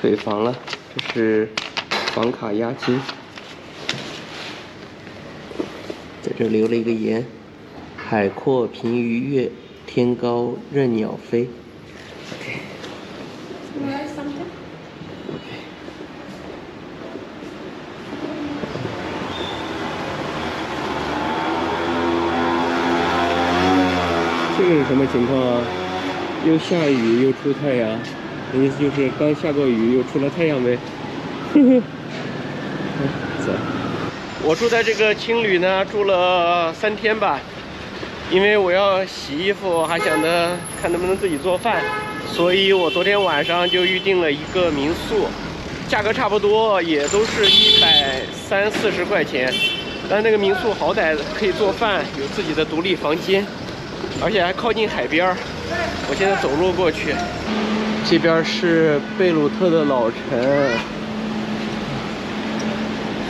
退房了，这是房卡押金，在这留了一个言：海阔凭鱼跃，天高任鸟飞。OK。这个是什么情况啊？又下雨又出太阳，意思就是刚下过雨又出了太阳呗。走。我住在这个青旅呢，住了3天吧，因为我要洗衣服，还想着看能不能自己做饭，所以我昨天晚上就预定了一个民宿，价格差不多，也都是130、40块钱，但那个民宿好歹可以做饭，有自己的独立房间。而且还靠近海边儿，我现在走路过去。这边是贝鲁特的老城，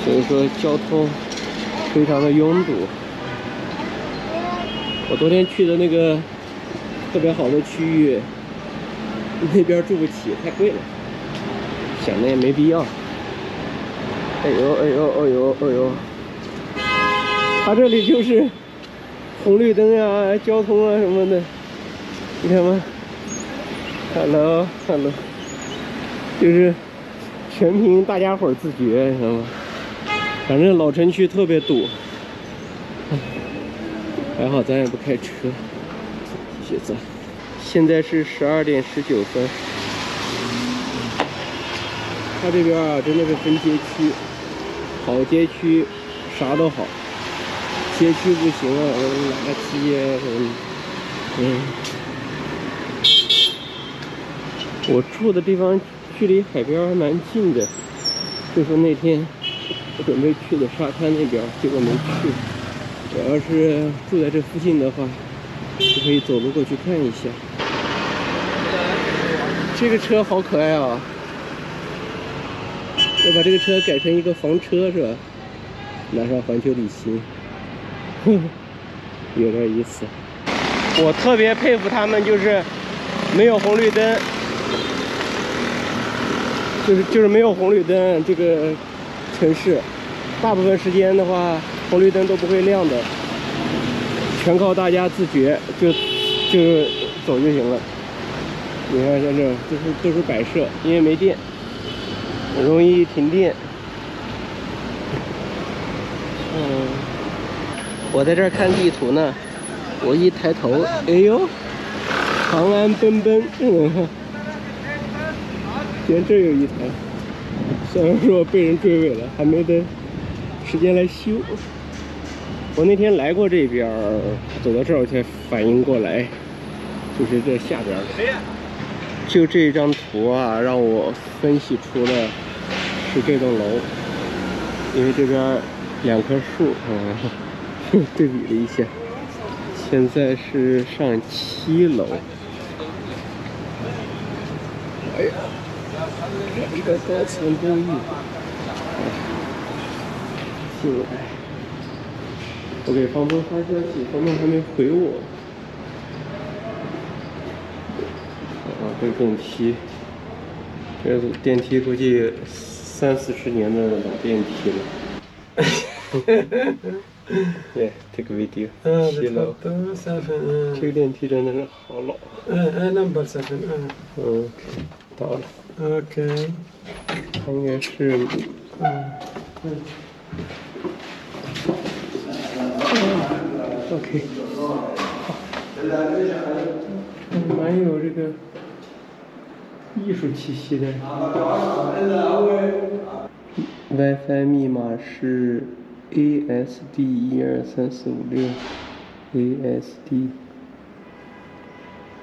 所以说交通非常的拥堵。我昨天去的那个特别好的区域，那边住不起，太贵了，想的也没必要。哎呦哎呦哎呦哎呦，它这里就是红绿灯啊、交通啊什么的，你看吗 ？Hello， 就是全凭大家伙自觉，你知道吗？反正老城区特别堵，还好咱也不开车。谢谢咱。现在是12点19分。它这边啊，真的是分街区，好街区啥都好。街区不行啊，垃圾啊什么的。我住的地方距离海边还蛮近的，就说那天我准备去的沙滩那边，结果没去。我要是住在这附近的话，就可以走路过去看一下。这个车好可爱啊！要把这个车改成一个房车是吧？拿上环球旅行。有点意思。我特别佩服他们，就是没有红绿灯，就是没有红绿灯，这个城市大部分时间的话，红绿灯都不会亮的，全靠大家自觉，就走就行了。你看在这都是摆设，因为没电，容易停电。我在这儿看地图呢，我一抬头，哎呦，长安奔奔，竟然这有一台，虽然说被人追尾了，还没得时间来修。我那天来过这边，走到这儿我才反应过来，就是这下边的。就这张图啊，让我分析出了是这栋楼，因为这边2棵树，对比了一下，现在是上7楼。哎呀，这个高层公寓，进来，我给房东发消息，房东还没回我。这个电梯，这个电梯估计30、40年的老电梯了。对，这个 video 7楼，这个电梯真的是好老。number 7。到了。OK。它应该是OK。好。蛮有这个艺术气息的。WiFi 密码是 ASD1234566 ASD。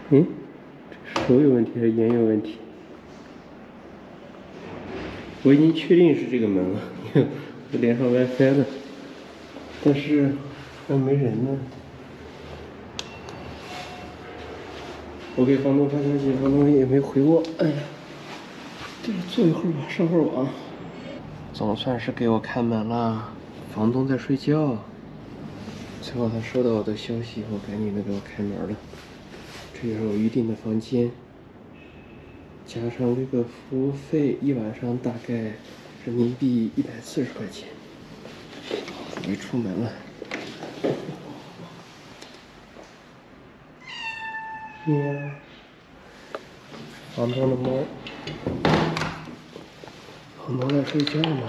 这手有问题还是眼有问题？我已经确定是这个门了，因为我连上 WiFi 了，但是还没人呢。我给房东发消息，房东也没回我。哎呀，这坐一会儿吧，上会儿网。总算是给我开门了，房东在睡觉。最后他收到我的消息以后，赶紧的给我开门了。这就是我预订的房间。加上这个服务费，一晚上大概人民币140块钱。准备出门了。喵，房东的猫，房东在睡觉呢。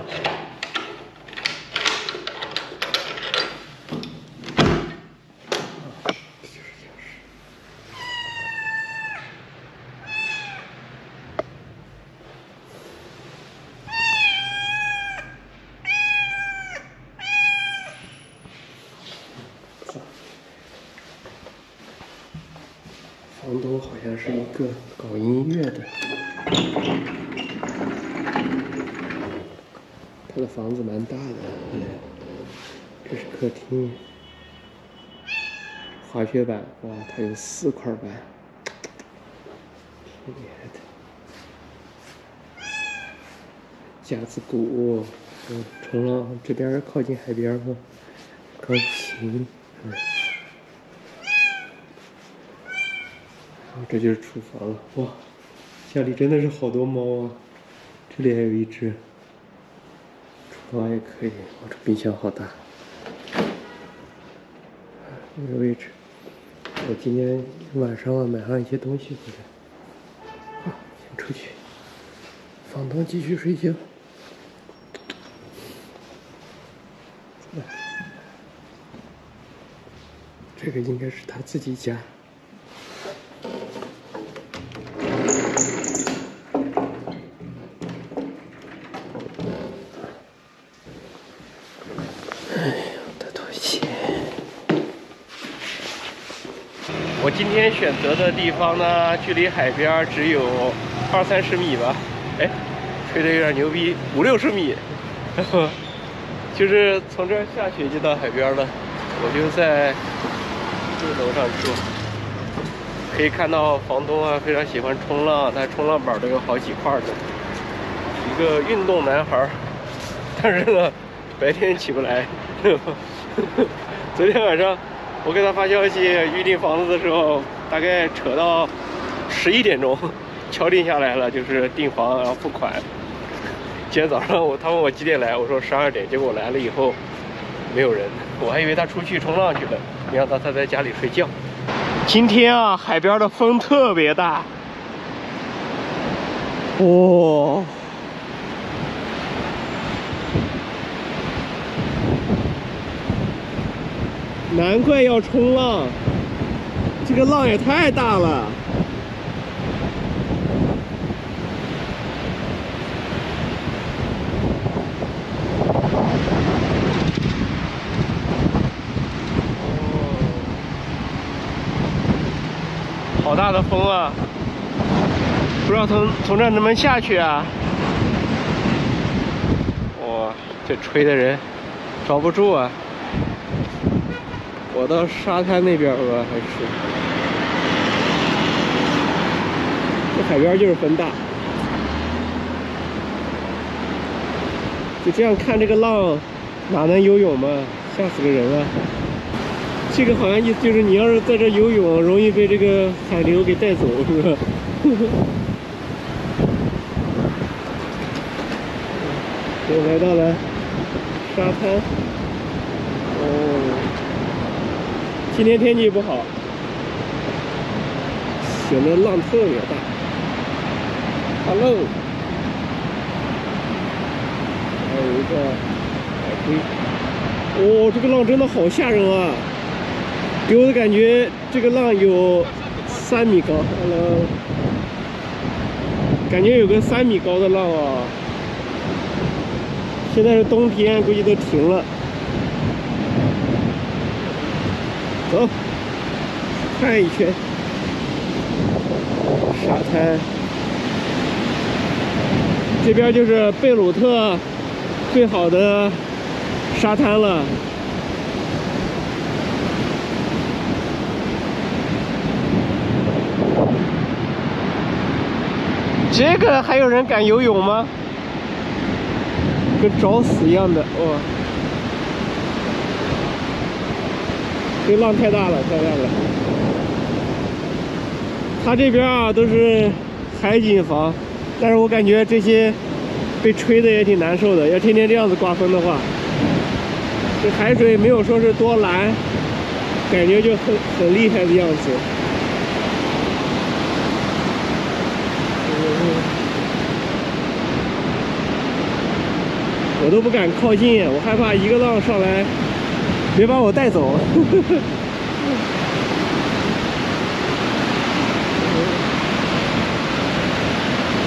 房东好像是一个搞音乐的，他的房子蛮大的，这是客厅，滑雪板，哇，它有4块板，挺厉害的。架子鼓，冲浪，这边靠近海边嘛，钢琴，这就是厨房了，哇，家里真的是好多猫啊！这里还有一只，厨房也可以，哇，这冰箱好大。这个位置，我今天晚上买上一些东西回来，好，先出去。房东继续睡觉。来，这个应该是他自己家。我今天选择的地方呢，距离海边只有20-30米吧。哎，吹得有点牛逼，50-60米。就是从这儿下去就到海边了。我就在这个楼上住，可以看到房东啊非常喜欢冲浪，他冲浪板都有好几块的，一个运动男孩。但是呢，白天起不来。昨天晚上我给他发消息预订房子的时候，大概扯到11点钟，敲定下来了，就是订房然后付款。今天早上他问我几点来，我说12点，结果我来了以后没有人，我还以为他出去冲浪去了，没想到他在家里睡觉。今天啊，海边的风特别大，哇！难怪要冲浪，这个浪也太大了。好大的风啊！不知道从这能不能下去啊？哇，这吹的人抓不住啊！我到沙滩那边吧，还是这海边就是风大。就这样看这个浪，哪能游泳嘛？吓死个人啊！这个好像意思就是你要是在这游泳，容易被这个海流给带走，是吧？又来到了沙滩。哦，今天天气不好，显得浪特别大。Hello， 还有一个海龟。哦，这个浪真的好吓人啊！给我的感觉，这个浪有3米高。Hello， 感觉有个3米高的浪啊！现在是冬天，估计都停了。走，看一圈沙滩。这边就是贝鲁特最好的沙滩了。这个还有人敢游泳吗？跟找死一样的，哇！这浪太大了，太大了。它这边啊都是海景房，但是我感觉这些被吹的也挺难受的，要天天这样子刮风的话，这海水没有说是多蓝，感觉就很厉害的样子。我都不敢靠近，我害怕一个浪上来别把我带走。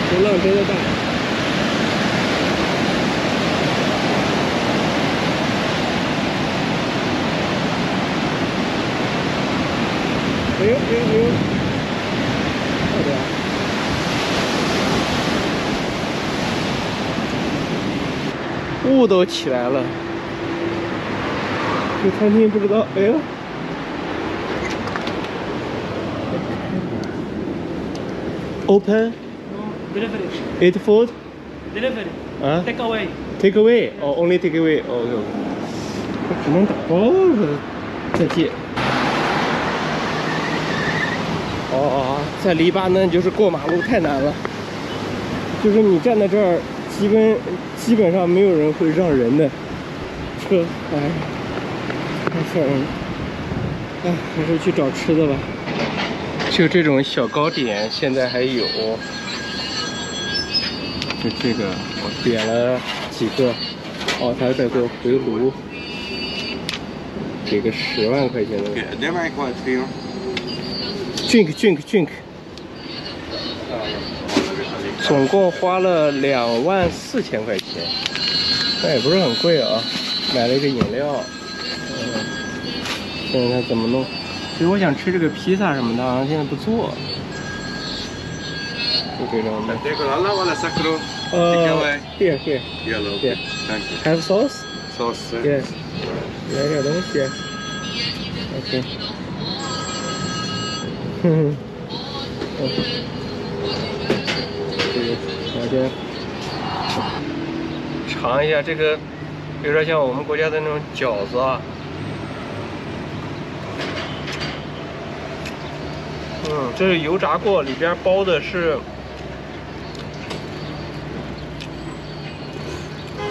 这浪真的大。哎呦哎呦哎呦！好的。雾都起来了。这餐厅不知道，哎呦。Open? Delivery. Eat food? Delivery. 啊 Take away.？Take away? 哦，only take away. 哦，这只能打包了。再见。哦，在黎巴嫩就是过马路太难了，就是你站在这儿，基本上没有人会让人的车，哎，太吓人了。哎，还是去找吃的吧。就这种小糕点现在还有，就这个我点了几个，哦，他在做回炉，给个10万块钱的。Drink，总共花了24000块钱，那也不是很贵啊。买了一个饮料，看看怎么弄。其实我想吃这个披萨什么的，好像现在不做。就这种的。Here. Yellow. Thank you. Have sauce? Sauce. Yes. 来点东西。OK。这个我先尝一下这个，有点像我们国家的那种饺子啊。这是油炸过，里边包的是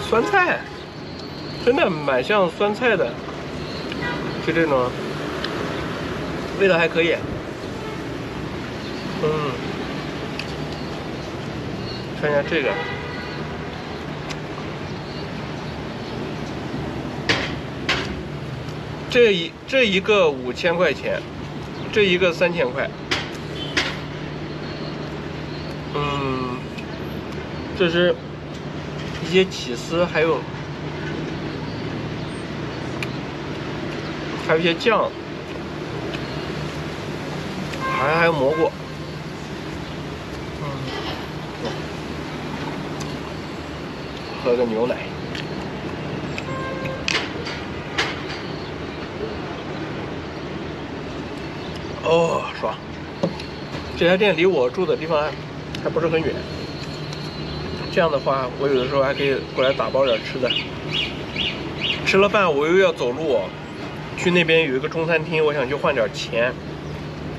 酸菜，真的蛮像酸菜的，就这种，味道还可以。看一下这个，这一个5000块钱，这一个3000块。这是一些起司，还有一些酱，好像还有蘑菇。喝个牛奶。哦，爽！这家店离我住的地方还不是很远，这样的话，我有的时候还可以过来打包点吃的。吃了饭我又要走路，去那边有一个中餐厅，我想去换点钱。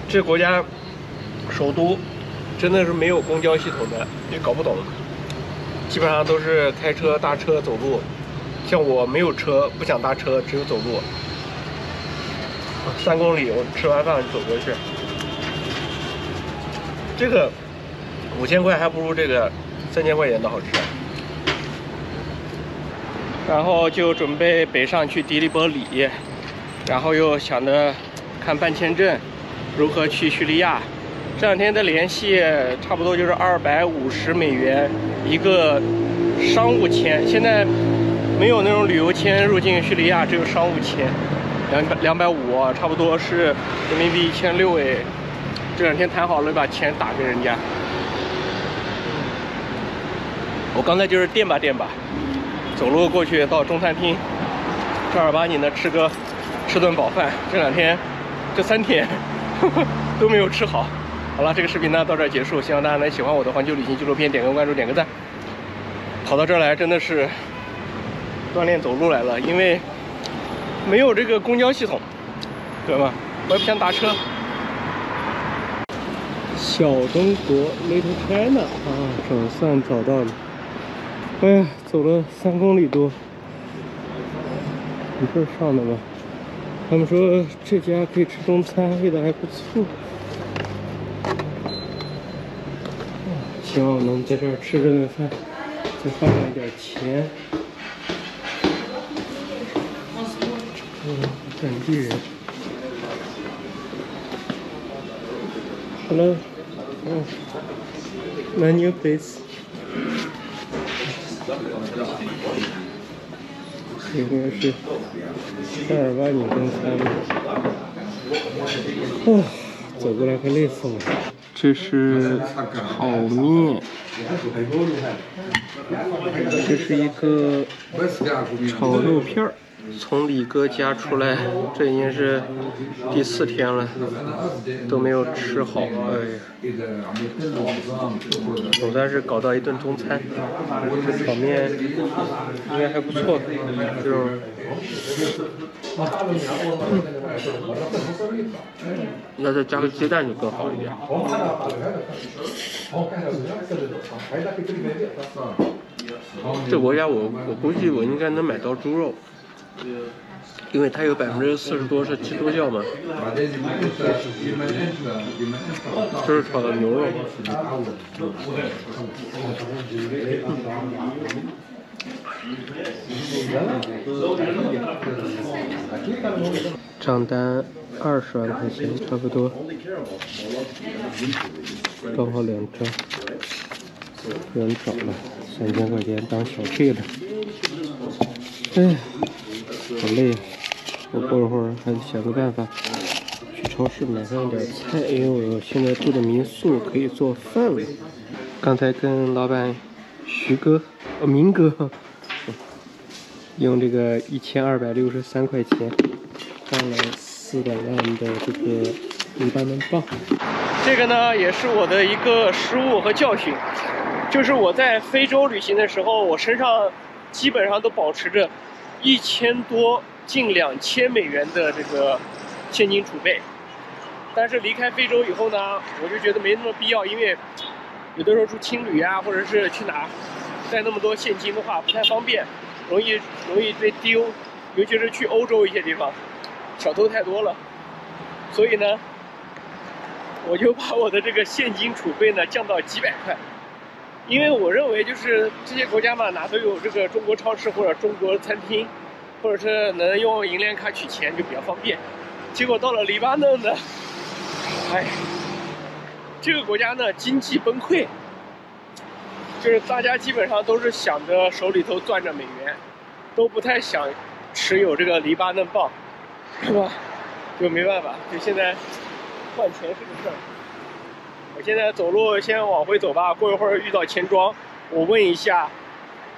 这国家首都真的是没有公交系统的，也搞不懂。基本上都是开车、搭车、走路。像我没有车，不想搭车，只有走路。3公里，我吃完饭就走过去。这个5000块还不如这个3000块钱的好吃。然后就准备北上去迪利波里，然后又想着看办签证，如何去叙利亚。这2天的联系差不多就是250美元一个商务签，现在没有那种旅游签入境叙利亚，只有商务签，250，差不多是人民币1600哎。这2天谈好了，把钱打给人家。我刚才就是垫吧，走路过去到中餐厅，正儿八经的吃顿饱饭。这3天都没有吃好。好了，这个视频呢到这儿结束，希望大家能喜欢我的环球旅行纪录片，点个关注，点个赞。跑到这儿来真的是锻炼走路来了，因为没有这个公交系统，对吧？我也不想打车。小中国 Little China 啊，总算找到了。哎呀，走了3公里多，从这儿上的吧。他们说这家可以吃中餐，味道还不错。希望我能在这儿吃这顿饭，再花上一点钱。本地人。Hello， menu please。应该是塞尔巴尼中餐吧。哦，走过来快累死了。这是炒面，这是一个炒肉片儿，从李哥家出来，这已经是第4天了，都没有吃好。哎呀，总算是搞到一顿中餐。这炒面应该还不错，这种。那再加个鸡蛋就更好一点。这国家我估计我应该能买到猪肉，因为它有40%多是基督教嘛。这是炒的牛肉。账单20万块钱差不多，刚好2张，有人找了3000块钱当小费了。哎，好累啊！我过一会儿还得想个办法去超市买上一点菜，因为我现在住的民宿可以做饭了。刚才跟老板徐哥，明哥，用这个1263块钱换了400万的这个黎巴嫩镑。这个呢也是我的一个失误和教训，就是我在非洲旅行的时候，我身上基本上都保持着1000多近2000美元的这个现金储备。但是离开非洲以后呢，我就觉得没那么必要，因为有的时候住青旅啊，或者是去哪带那么多现金的话不太方便，容易被丢，尤其是去欧洲一些地方，小偷太多了。所以呢，我就把我的这个现金储备呢降到几百块，因为我认为就是这些国家嘛，哪都有这个中国超市或者中国餐厅，或者是能用银联卡取钱就比较方便。结果到了黎巴嫩呢，哎，这个国家呢经济崩溃，就是大家基本上都是想着手里头攥着美元，都不太想持有这个黎巴嫩镑，是吧？就没办法，就现在换钱是个事儿。我现在走路先往回走吧，过一会儿遇到钱庄，我问一下，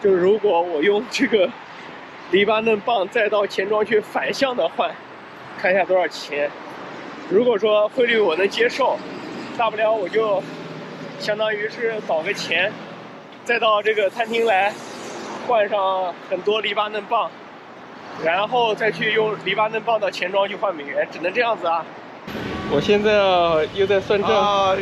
就是如果我用这个黎巴嫩镑再到钱庄去反向的换，看一下多少钱。如果说汇率我能接受，大不了我就相当于是倒个钱，再到这个餐厅来换上很多黎巴嫩镑，然后再去用黎巴嫩镑到钱庄去换美元，只能这样子啊。我现在又在算账啊，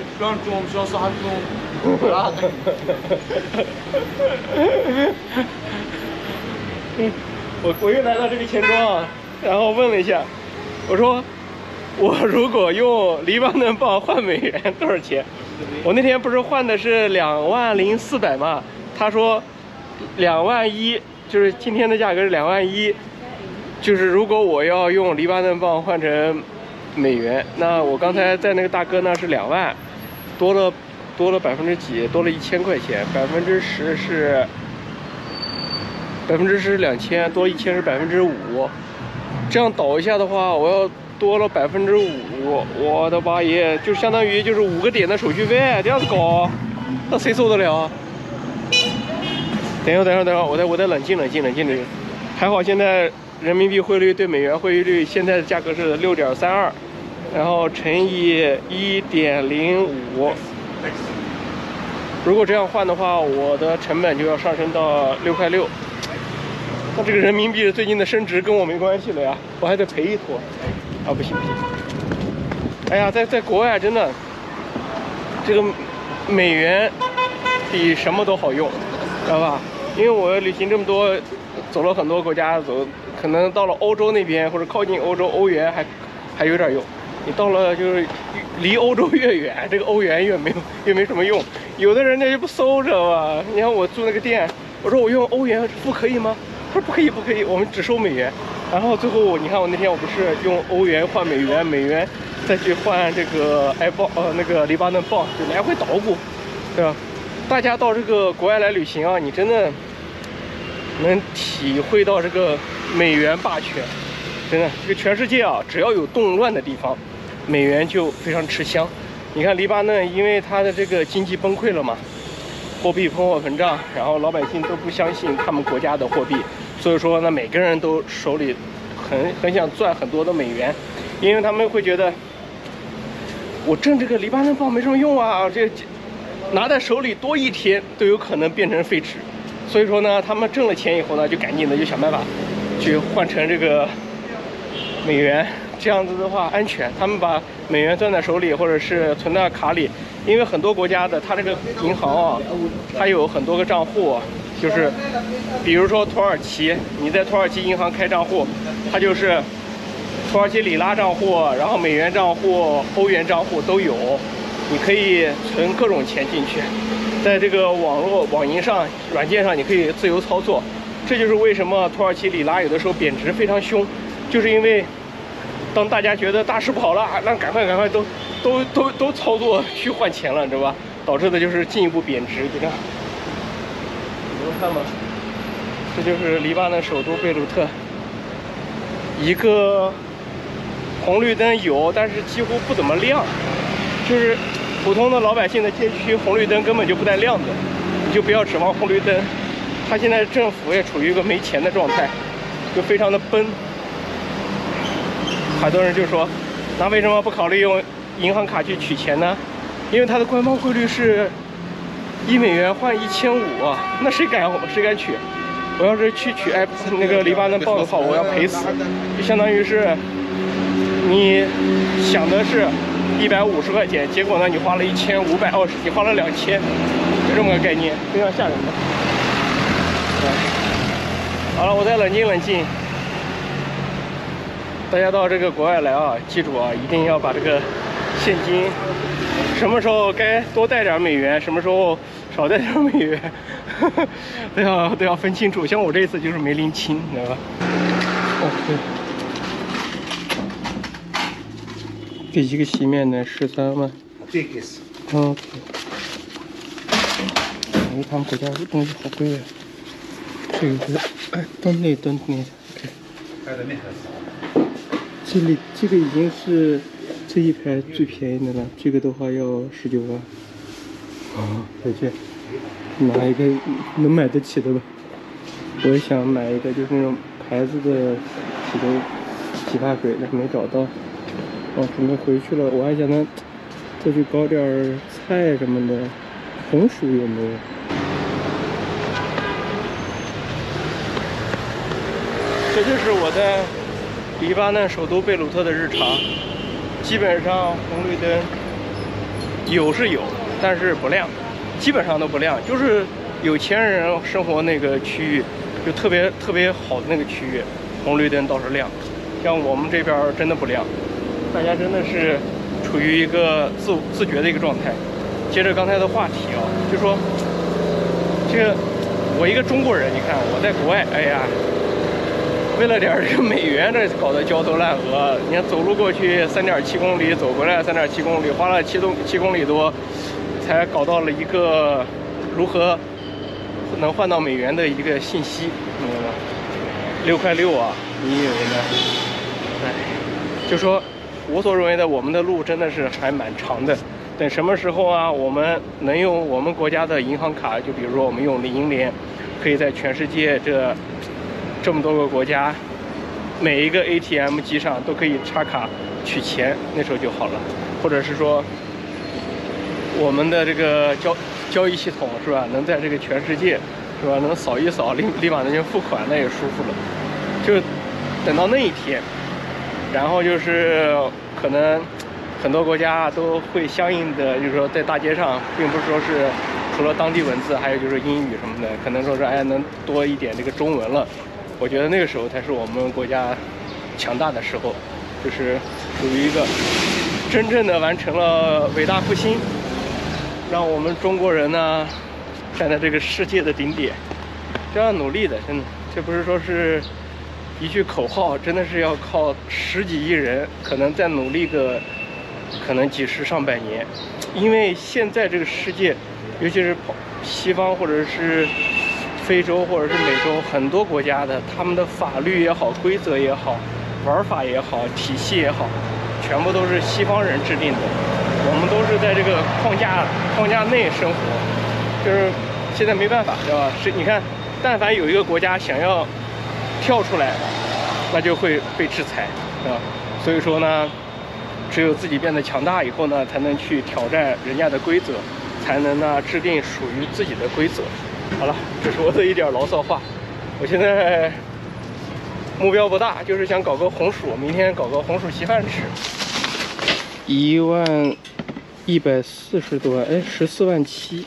我又来到这个钱庄，然后问了一下，我说我如果用黎巴嫩镑换美元多少钱？我那天不是换的是20400嘛，他说21000，就是今天的价格是21000，就是如果我要用黎巴嫩镑换成美元，那我刚才在那个大哥那是2万，多了几，多了1000块钱，10%是10%是2000，多1000是5%，这样倒一下的话，我要多了5%，我的妈耶，就相当于就是5个点的手续费，这样子搞，那谁受得了？等一会儿，我再冷静。还好现在人民币汇率对美元汇率现在的价格是6.32，然后乘以1.05。如果这样换的话，我的成本就要上升到6块6。那这个人民币最近的升值跟我没关系了呀，我还得赔一坨。啊，不行！哎呀，在国外真的，这个美元比什么都好用，知道吧？因为我旅行这么多，走了很多国家，可能到了欧洲那边或者靠近欧洲，欧元还有点用。你到了就是离欧洲越远，这个欧元越没什么用。有的人家就不搜，知道吧？你看我住那个店，我说我用欧元付可以吗？他说不可以，我们只收美元。然后最后你看我那天我不是用欧元换美元，美元再去换这个那个黎巴嫩镑，就来回捣鼓，对吧？大家到这个国外来旅行啊，你真的能体会到这个美元霸权。真的，这个全世界啊，只要有动乱的地方，美元就非常吃香。你看黎巴嫩，因为它的这个经济崩溃了嘛，货币通货膨胀，然后老百姓都不相信他们国家的货币，所以说呢，每个人都手里很想赚很多的美元，因为他们会觉得我挣这个黎巴嫩镑没什么用啊，这拿在手里多一天都有可能变成废纸。所以说呢，他们挣了钱以后呢，就赶紧的就想办法去换成这个美元，这样子的话安全。他们把美元攥在手里，或者是存在卡里，因为很多国家的它这个银行啊，它有很多个账户，就是比如说土耳其，你在土耳其银行开账户，它就是土耳其里拉账户，然后美元账户、欧元账户都有，你可以存各种钱进去，在这个网银上、软件上，你可以自由操作。这就是为什么土耳其里拉有的时候贬值非常凶，就是因为当大家觉得大事不好了，那赶快都操作去换钱了，你知道吧？导致的就是进一步贬值。就这样，你们看吧，这就是黎巴嫩首都贝鲁特，一个红绿灯有，但是几乎不怎么亮，就是普通的老百姓的街区红绿灯根本就不带亮的，你就不要指望红绿灯。它现在政府也处于一个没钱的状态，就非常的崩。很多人就说，那为什么不考虑用银行卡去取钱呢？因为它的官方汇率是1美元换1500啊，那谁敢取？我要是去取那个黎巴嫩镑的话，我要赔死，就相当于是你想的是150块钱，结果呢你花了1520，你花了2000，就这么个概念，非常吓人的。好了，我再冷静。大家到这个国外来啊，记住啊，一定要把这个现金，什么时候该多带点美元，什么时候少带点美元，都要分清楚。像我这一次就是没拎清，你知道吧？哦，对，这一个洗面奶13万。这个是。OK。哎，他们国家这东西好贵啊。这个是，哎，等内。这个已经是这一排最便宜的了，这个的话要19万。啊，再见，拿一个能买得起的吧。我也想买一个就是那种牌子的洗发水，但是没找到。哦，准备回去了，我还想呢，再去搞点菜什么的，红薯有没有？这就是我在黎巴嫩首都贝鲁特的日常，基本上红绿灯有是有，但是不亮，基本上都不亮。就是有钱人生活那个区域，就特别好的那个区域，红绿灯倒是亮。像我们这边真的不亮，大家真的是处于一个自觉的一个状态。接着刚才的话题啊，就说这个我一个中国人，你看我在国外，哎呀。为了点这个美元，这搞得焦头烂额。你看走路过去3.7公里，走回来3.7公里，花了7公里多，才搞到了一个如何能换到美元的一个信息，明白吗？6块6啊，你以为呢？哎，就说我所认为的，我们的路真的是还蛮长的。等什么时候啊，我们能用我们国家的银行卡，就比如说我们用银联，可以在全世界这么多个国家，每一个 ATM 机上都可以插卡取钱，那时候就好了。或者是说，我们的这个交易系统是吧，能在这个全世界是吧，能扫一扫，立马能去付款，那也舒服了。就等到那一天，然后就是可能很多国家都会相应的，就是说在大街上，并不是说是除了当地文字，还有就是英语什么的，可能说是哎能多一点这个中文了。我觉得那个时候才是我们国家强大的时候，就是属于一个真正的完成了伟大复兴，让我们中国人呢站在这个世界的顶点，这样努力的，真的，这不是说是一句口号，真的是要靠10几亿人，可能再努力个，可能几十上百年，因为现在这个世界，尤其是西方或者是非洲或者是美洲很多国家的，他们的法律也好，规则也好，玩法也好，体系也好，全部都是西方人制定的，我们都是在这个框架内生活，就是现在没办法，对吧？是，你看，但凡有一个国家想要跳出来，那就会被制裁，对吧？所以说呢，只有自己变得强大以后呢，才能去挑战人家的规则，才能呢制定属于自己的规则。好了，这是我的一点牢骚话。我现在目标不大，就是想搞个红薯，明天搞个红薯稀饭吃。11140多万，哎，14万7。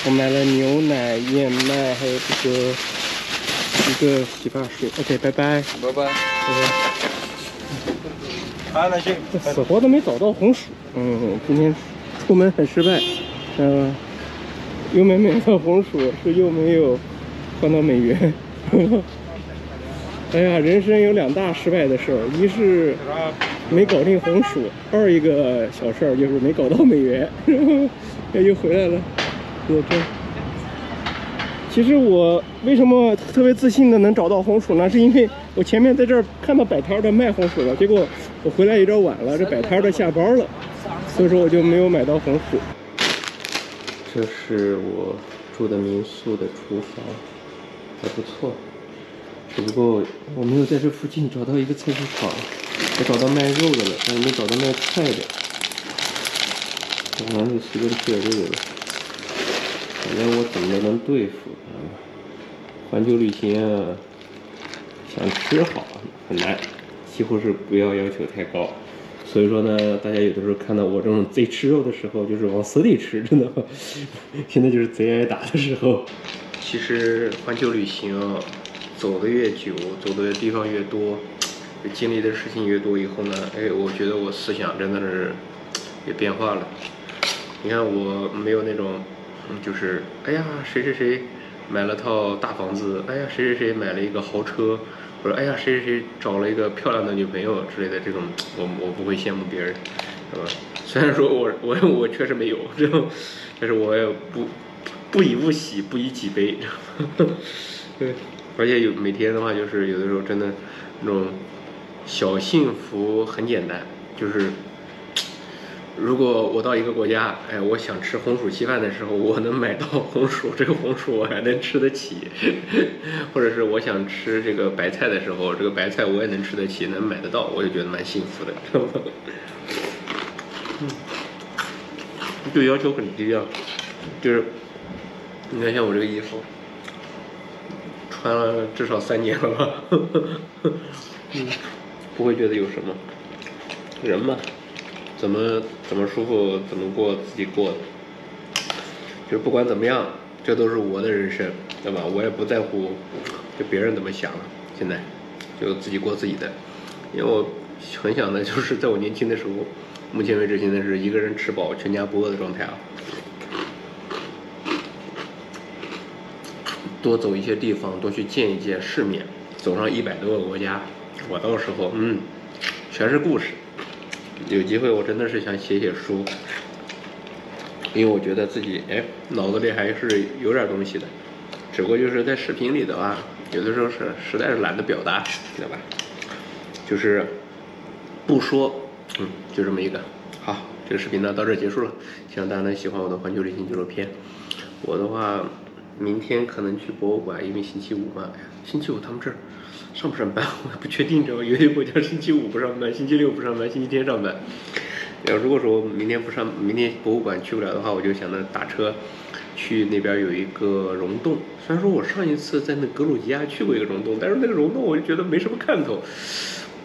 我买了牛奶、燕麦，还有这个一个洗发水。OK， 拜拜。拜拜。啊，那行。死活都没找到红薯。今天出门很失败。又没买到红薯，是又没有换到美元。哎呀，人生有2大失败的事儿，一是没搞定红薯，二一个小事儿就是没搞到美元，又回来了。其实我为什么特别自信的能找到红薯呢？是因为我前面在这儿看到摆摊的卖红薯了，结果我回来有点晚了，这摆摊的下班了，所以说我就没有买到红薯。这是我住的民宿的厨房，还不错。只不过我没有在这附近找到一个菜市场，我找到卖肉的了，但是没找到卖菜的。我可能就随便去点这个了。反正我怎么能对付啊？环球旅行啊，想吃好很难，几乎是不要要求太高。所以说呢，大家有的时候看到我这种贼吃肉的时候，就是往死里吃，真的。现在就是贼挨打的时候。其实环球旅行啊，走的越久，走的地方越多，经历的事情越多以后呢，哎，我觉得我思想真的是也变化了。你看我没有那种。就是哎呀，谁谁谁买了套大房子，哎呀，谁谁谁买了一个豪车，或者哎呀，谁谁谁找了一个漂亮的女朋友之类的这种，我不会羡慕别人，是吧？虽然说我确实没有这种，但是我也不以物喜，不以己悲。对，而且每天的话，就是有的时候真的那种小幸福很简单，就是。如果我到一个国家，哎，我想吃红薯稀饭的时候，我能买到红薯，这个红薯我还能吃得起，或者是我想吃这个白菜的时候，这个白菜我也能吃得起，能买得到，我就觉得蛮幸福的。对要求很低啊，就是你看像我这个衣服，穿了至少3年了吧，不会觉得有什么，人嘛。怎么舒服怎么过自己过的，就是不管怎么样，这都是我的人生，对吧？我也不在乎就别人怎么想了，现在就自己过自己的。因为我很想的就是在我年轻的时候，目前为止现在是一个人吃饱全家不饿的状态啊。多走一些地方，多去见一见世面，走上100多个国家，我到时候全是故事。有机会我真的是想写书，因为我觉得自己脑子里还是有点东西的，只不过就是在视频里的话，有的时候实在是懒得表达，对吧？就是不说，就这么一个。好，这个视频呢到这结束了，希望大家能喜欢我的环球旅行纪录片。我的话，明天可能去博物馆，因为星期五嘛，星期五他们这儿上不上班我也不确定，知道吧？有些国家星期五不上班，星期六不上班，星期天上班。如果说明天博物馆去不了的话，我就想着打车去那边有一个溶洞。虽然说我上一次在那格鲁吉亚去过一个溶洞，但是那个溶洞我就觉得没什么看头。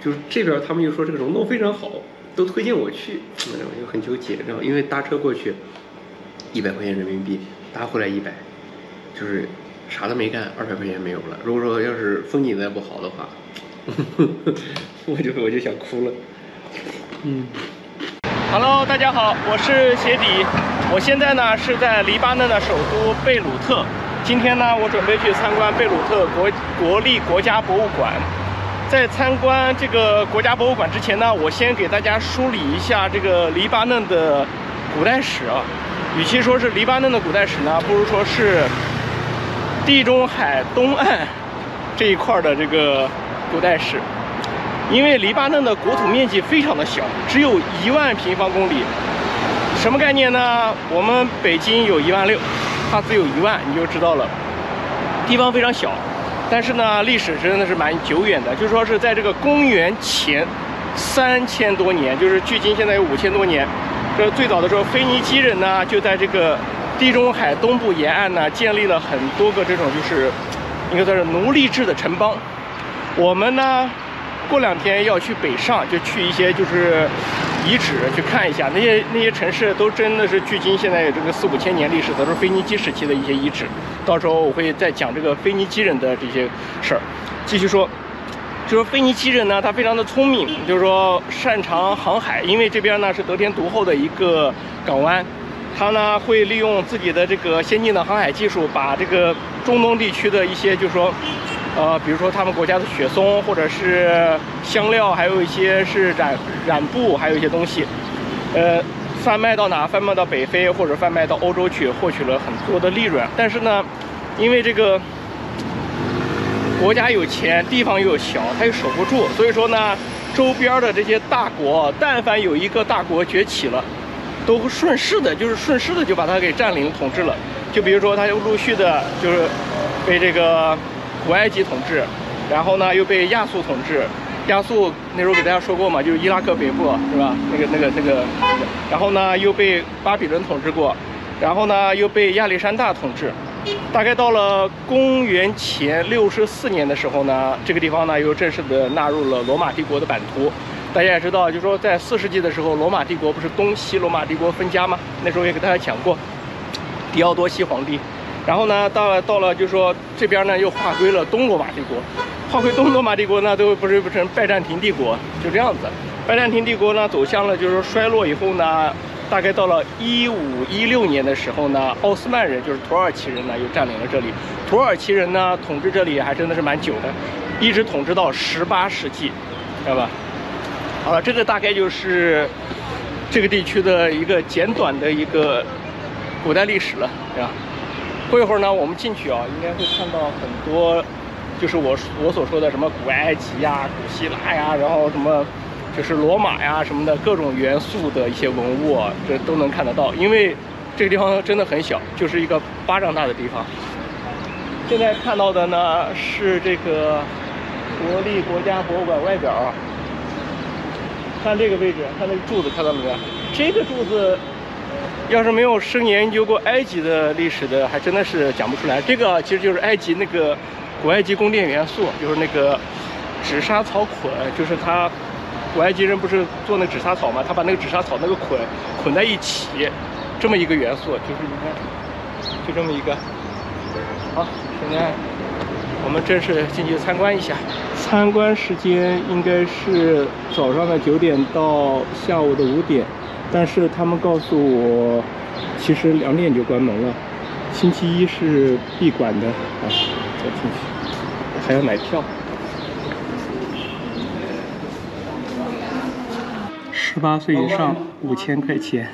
就是这边他们又说这个溶洞非常好，都推荐我去，我就很纠结。然后因为搭车过去100块钱人民币，搭回来100，就是啥都没干，200块钱没有了。如果说要是风景再不好的话，我就想哭了。Hello， 大家好，我是鞋底。我现在呢是在黎巴嫩的首都贝鲁特。今天呢，我准备去参观贝鲁特国立国家博物馆。在参观这个国家博物馆之前呢，我先给大家梳理一下这个黎巴嫩的古代史啊。与其说是黎巴嫩的古代史呢，不如说是地中海东岸这一块的这个古代史。因为黎巴嫩的国土面积非常的小，只有1万平方公里。什么概念呢？我们北京有16000，它只有1万，你就知道了，地方非常小。但是呢，历史真的是蛮久远的，就是说是在这个公元前3000多年，就是距今现在有5000多年。这最早的时候，腓尼基人呢就在这个地中海东部沿岸呢建立了很多个这种就是应该算是奴隶制的城邦。我们呢过2天要去北上，就去一些就是遗址去看一下，那些城市都真的是距今现在有这个4、5千年历史的，都是腓尼基时期的一些遗址。到时候我会再讲这个腓尼基人的这些事儿。继续说，就是腓尼基人呢，他非常的聪明，就是说擅长航海，因为这边呢是得天独厚的一个港湾，他呢会利用自己的这个先进的航海技术，把这个中东地区的一些就是说。比如说他们国家的雪松，或者是香料，还有一些是染布，还有一些东西，贩卖到哪？贩卖到北非或者贩卖到欧洲去，获取了很多的利润。但是呢，因为这个国家有钱，地方又小，他又守不住，所以说呢，周边的这些大国，但凡有一个大国崛起了，都顺势的就把它给占领统治了。就比如说，他就陆续的就是被这个古埃及统治，然后呢又被亚述统治。亚述那时候给大家说过嘛，就是伊拉克北部是吧？那个，然后呢又被巴比伦统治过，然后呢又被亚历山大统治。大概到了公元前64年的时候呢，这个地方呢又正式的纳入了罗马帝国的版图。大家也知道，就是说在4世纪的时候，罗马帝国不是东西罗马帝国分家吗？那时候也给大家讲过，狄奥多西皇帝。然后呢，到了就是说这边呢又划归了东罗马帝国，划归东罗马帝国呢都不成拜占庭帝国，就这样子。拜占庭帝国呢走向了就是衰落以后呢，大概到了1516年的时候呢，奥斯曼人就是土耳其人呢又占领了这里。土耳其人呢统治这里还真的是蛮久的，一直统治到18世纪，知道吧？好了，这个大概就是这个地区的一个简短的一个古代历史了，是吧？过一会儿呢，我们进去啊，应该会看到很多，就是我所说的什么古埃及呀、古希腊呀，然后什么就是罗马呀什么的各种元素的一些文物啊，这都能看得到。因为这个地方真的很小，就是一个巴掌大的地方。现在看到的呢是这个国立国家博物馆外表啊，看这个位置，看那个柱子，看到了没有？这个柱子。要是没有深研究过埃及的历史的，还真的是讲不出来。这个其实就是埃及那个古埃及宫殿元素，就是那个纸莎草捆，就是他古埃及人不是做那纸莎草嘛，他把那个纸莎草那个捆在一起，这么一个元素，就是你看，就这么一个。好，现在我们正式进去参观一下。参观时间应该是早上的9点到下午的5点。但是他们告诉我，其实2点就关门了。星期一是闭馆的啊，再进去还要买票。18岁以上5000块钱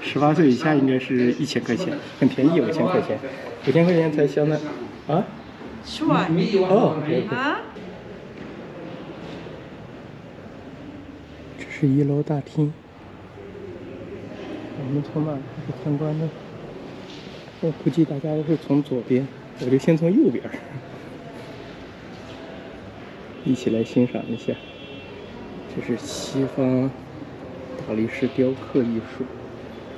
，18岁以下应该是1000块钱，很便宜，5000块钱，5000块钱才相当啊。是吧？哦，啊。这是1楼大厅。我们从哪开始参观呢？我估计大家会从左边，我就先从右边，一起来欣赏一下。这是西方大理石雕刻艺术。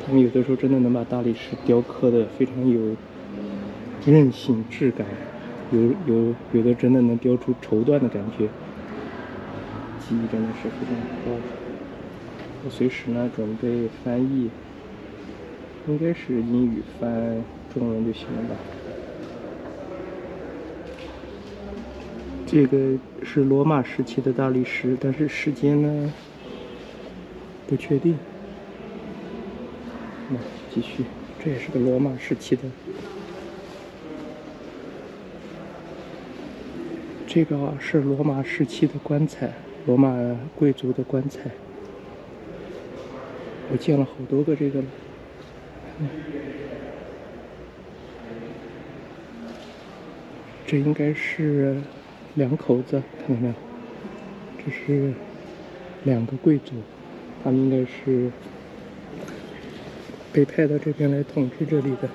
他们有的时候真的能把大理石雕刻的非常有韧性、质感，有的真的能雕出绸缎的感觉，技艺真的是非常高。我随时呢准备翻译，应该是英语翻中文就行了吧。这个是罗马时期的大理石，但是时间呢不确定。那继续，这也是个罗马时期的。这个啊是罗马时期的棺材，罗马贵族的棺材。我见了好多个这个了。这应该是两口子，看到没有？这是两个贵族，他们应该是被派到这边来统治这里的。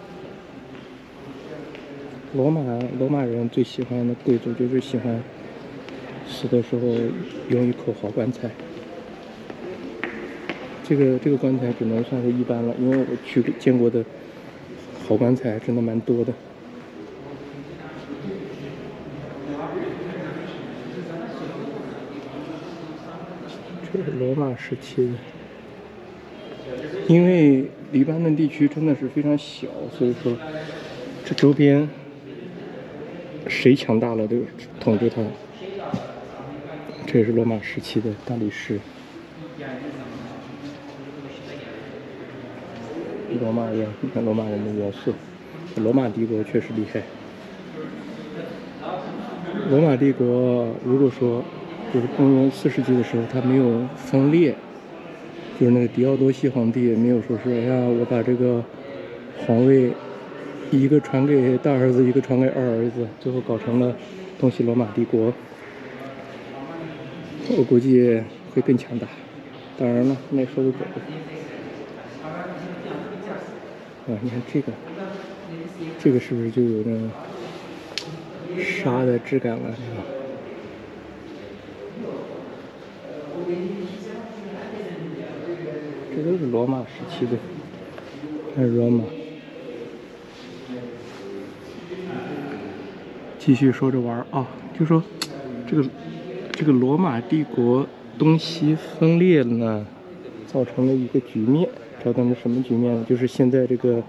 罗马人最喜欢的贵族就是喜欢死的时候用一口好棺材。这个棺材只能算是一般了，因为我去见过的好棺材真的蛮多的。这是罗马时期的，因为黎巴嫩地区真的是非常小，所以说这周边谁强大了都统治它。这也是罗马时期的大理石。罗马人，你看罗马人的元素，罗马帝国确实厉害。罗马帝国如果说就是公元4世纪的时候，它没有分裂，就是那个狄奥多西皇帝也没有说是，哎呀，我把这个皇位一个传给大儿子，一个传给二儿子，最后搞成了东西罗马帝国。我估计会更强大。当然了，那说的走。你看这个是不是就有那种沙的质感了？这都是罗马时期的，看罗马。继续说着玩啊，就说这个罗马帝国东西分裂了呢，造成了一个局面。造成了什么局面呢？就是现在这个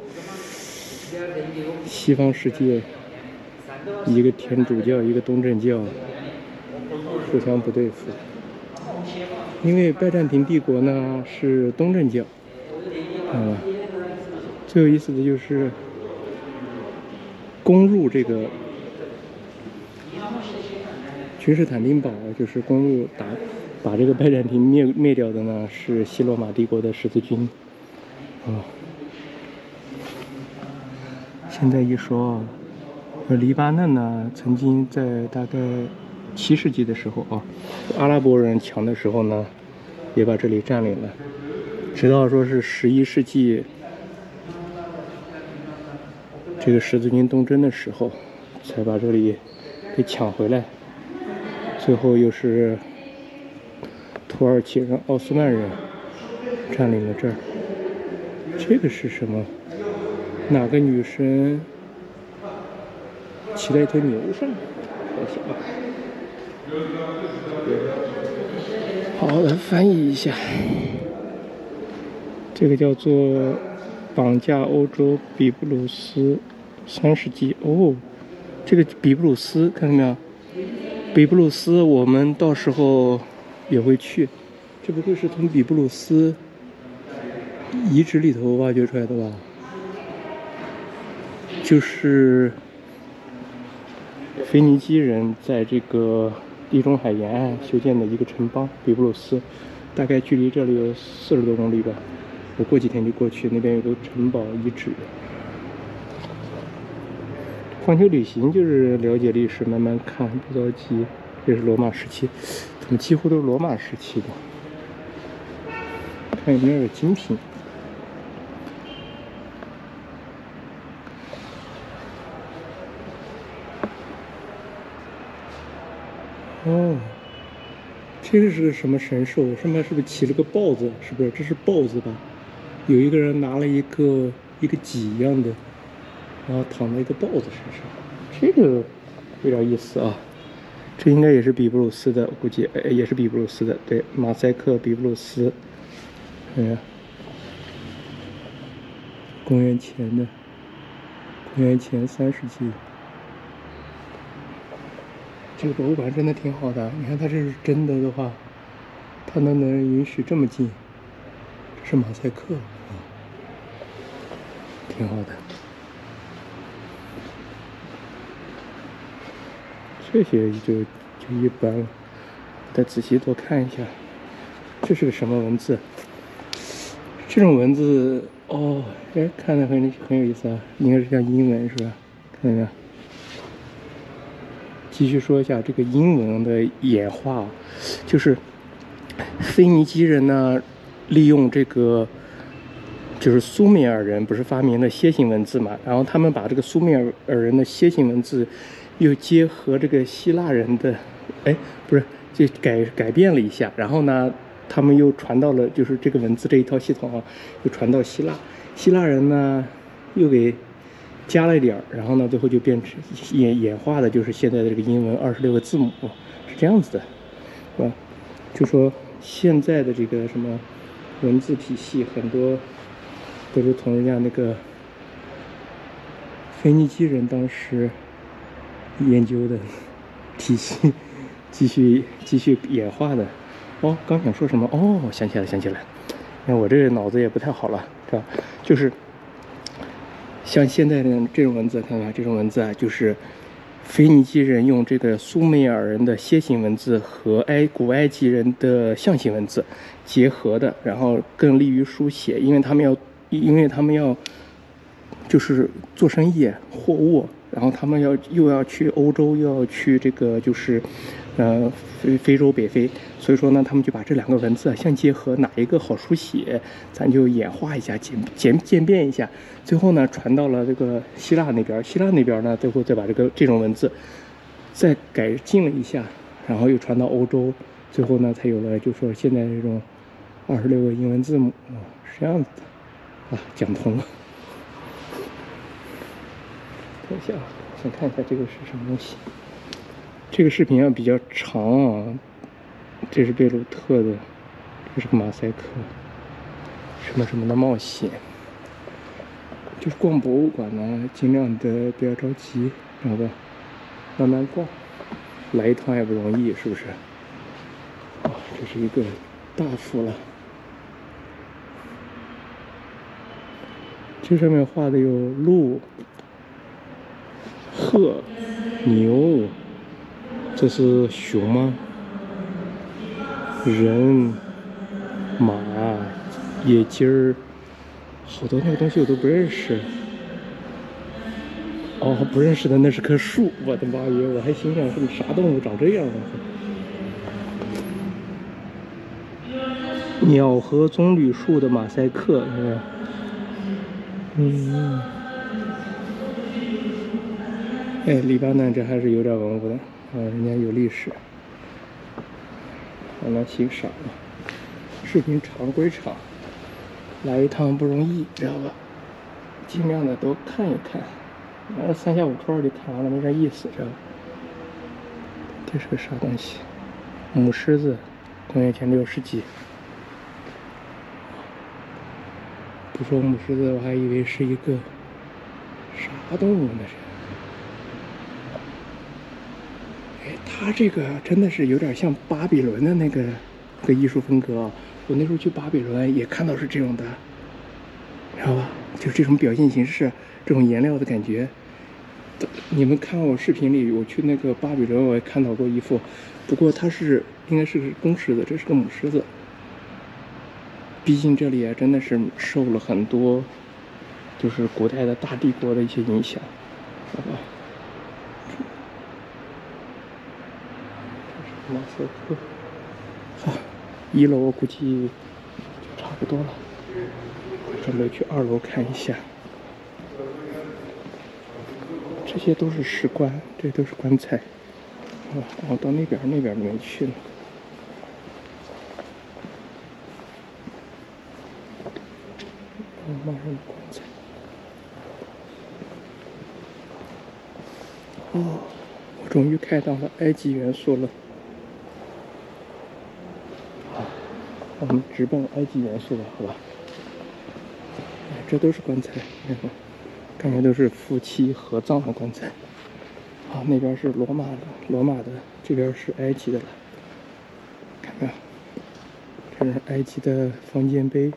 西方世界，一个天主教，一个东正教，互相不对付。因为拜占庭帝国呢是东正教，最有意思的就是攻入这个君士坦丁堡，就是攻入把这个拜占庭灭掉的呢是西罗马帝国的十字军。现在一说，黎巴嫩呢，曾经在大概7世纪的时候阿拉伯人强的时候呢，也把这里占领了，直到说是11世纪，这个十字军东征的时候，才把这里给抢回来。最后又是土耳其人、奥斯曼人占领了这儿。这个是什么？哪个女神骑在一头牛上？好的，翻译一下。这个叫做绑架欧洲比布鲁斯3世纪。这个比布鲁斯看到没有？比布鲁斯我们到时候也会去。这不会是从比布鲁斯遗址里头挖掘出来的吧？就是腓尼基人在这个地中海沿岸修建的一个城邦比布鲁斯，大概距离这里有40多公里吧。我过几天就过去，那边有个城堡遗址。环球旅行就是了解历史，慢慢看，不着急。这是罗马时期，怎么几乎都是罗马时期的？看有没有精品。这个是个什么神兽？上面是不是骑了个豹子？是不是？这是豹子吧？有一个人拿了一个戟一样的，然后躺在一个豹子身上，这个有点意思啊。这应该也是比布鲁斯的，我估计，也是比布鲁斯的，对，马赛克比布鲁斯，公元前3世纪。这个博物馆真的挺好的，你看它这是真的话，它能允许这么近，这是马赛克啊，挺好的。这些就一般了，再仔细多看一下，这是个什么文字？这种文字哦，哎，看着很有意思啊，应该是像英文是吧？看见没有？继续说一下这个英文的演化，就是腓尼基人呢，利用这个就是苏美尔人不是发明了楔形文字嘛，然后他们把这个苏美尔人的楔形文字又结合这个希腊人的，不是，就改变了一下，然后呢，他们又传到了就是这个文字这一套系统啊，又传到希腊人呢又给加了一点，然后呢，最后就变成演化的，就是现在的这个英文26个字母，是这样子的，是吧？就说现在的这个什么文字体系，很多都是从人家那个腓尼基人当时研究的体系继续演化的。哦，刚想说什么？哦，想起来。那我这个脑子也不太好了，是吧？就是像现在的这种文字，看看这种文字啊，就是腓尼基人用这个苏美尔人的楔形文字和古埃及人的象形文字结合的，然后更利于书写，因为他们要就是做生意货物，然后他们又要去欧洲，又要去这个就是非洲北非，所以说呢，他们就把这两个文字相结合，哪一个好书写，咱就演化一下，渐变一下，最后呢传到了这个希腊那边呢，最后再把这种文字再改进了一下，然后又传到欧洲，最后呢才有了就说现在这种26个英文字母是这样子的啊，讲通了。看一下，先看一下这个是什么东西。这个视频比较长啊，这是贝鲁特的，这是个马赛克，什么的冒险。就是逛博物馆呢，尽量的不要着急，知道吧？慢慢逛，来一趟也不容易，是不是？啊，这是一个大幅了。这上面画的有鹿、鹤、牛，这是熊吗？人、马、野鸡儿，好多那个东西我都不认识。哦，不认识的那是棵树，我的妈耶！我还心想是啥动物长这样呢？鸟和棕榈树的马赛克，是吧？黎巴嫩这还是有点文物的，人家有历史。我来欣赏了，视频长归长，来一趟不容易，知道吧？尽量的都看一看，3下5除2就看完了，没啥意思，知道吧？这是个啥东西？母狮子，公元前6世纪。不说母狮子，我还以为是一个啥动物呢？它这个真的是有点像巴比伦的那个艺术风格啊！我那时候去巴比伦也看到是这种的，知道吧？就是这种表现形式，这种颜料的感觉。你们看我视频里，我去那个巴比伦，我也看到过一幅，不过它应该是个公狮子，这是个母狮子。毕竟这里真的是受了很多，就是古代的大帝国的一些影响，好吧？马赛克，好，1楼我估计就差不多了，准备去2楼看一下。这些都是石棺，这都是棺材。到那边没去了。我终于看到了埃及元素了。好，我们直奔埃及元素了，好吧？这都是棺材，感觉都是夫妻合葬的棺材。好，那边是罗马的，这边是埃及的了。看到没有？这是埃及的方尖碑。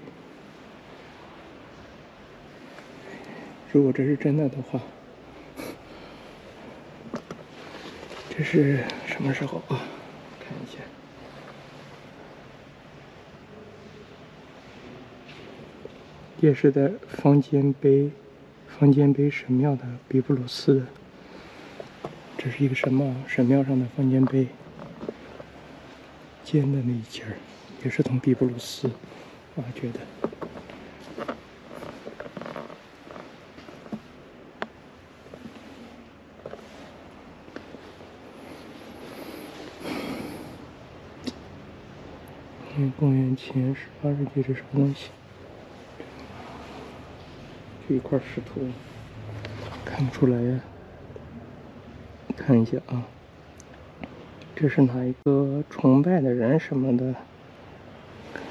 如果这是真的的话，这是什么时候啊？看一下，也是在方尖碑神庙的比布鲁斯的。这是一个神庙上的方尖碑，尖的那一节儿，也是从比布鲁斯挖掘的。公元前18世纪这啥东西？就一块石头，看不出来呀。看一下啊，这是哪一个崇拜的人什么的，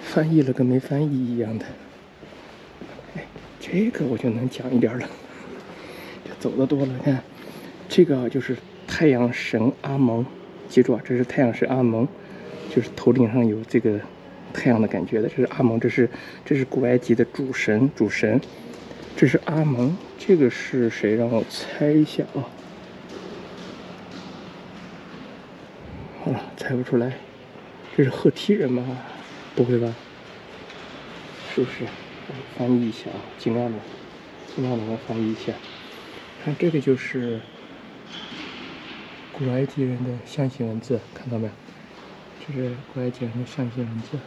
翻译了跟没翻译一样的。哎，这个我就能讲一点了。这走的多了，看，这个就是太阳神阿蒙，记住啊，这是太阳神阿蒙，就是头顶上有这个太阳的感觉的，这是阿蒙，这是古埃及的主神，这是阿蒙，这个是谁？让我猜一下啊。好了，猜不出来，这是赫梯人吗？不会吧？是不是？翻译一下啊，尽量的翻译一下。看这个就是古埃及人的象形文字，看到没有？这是古埃及人的象形文字。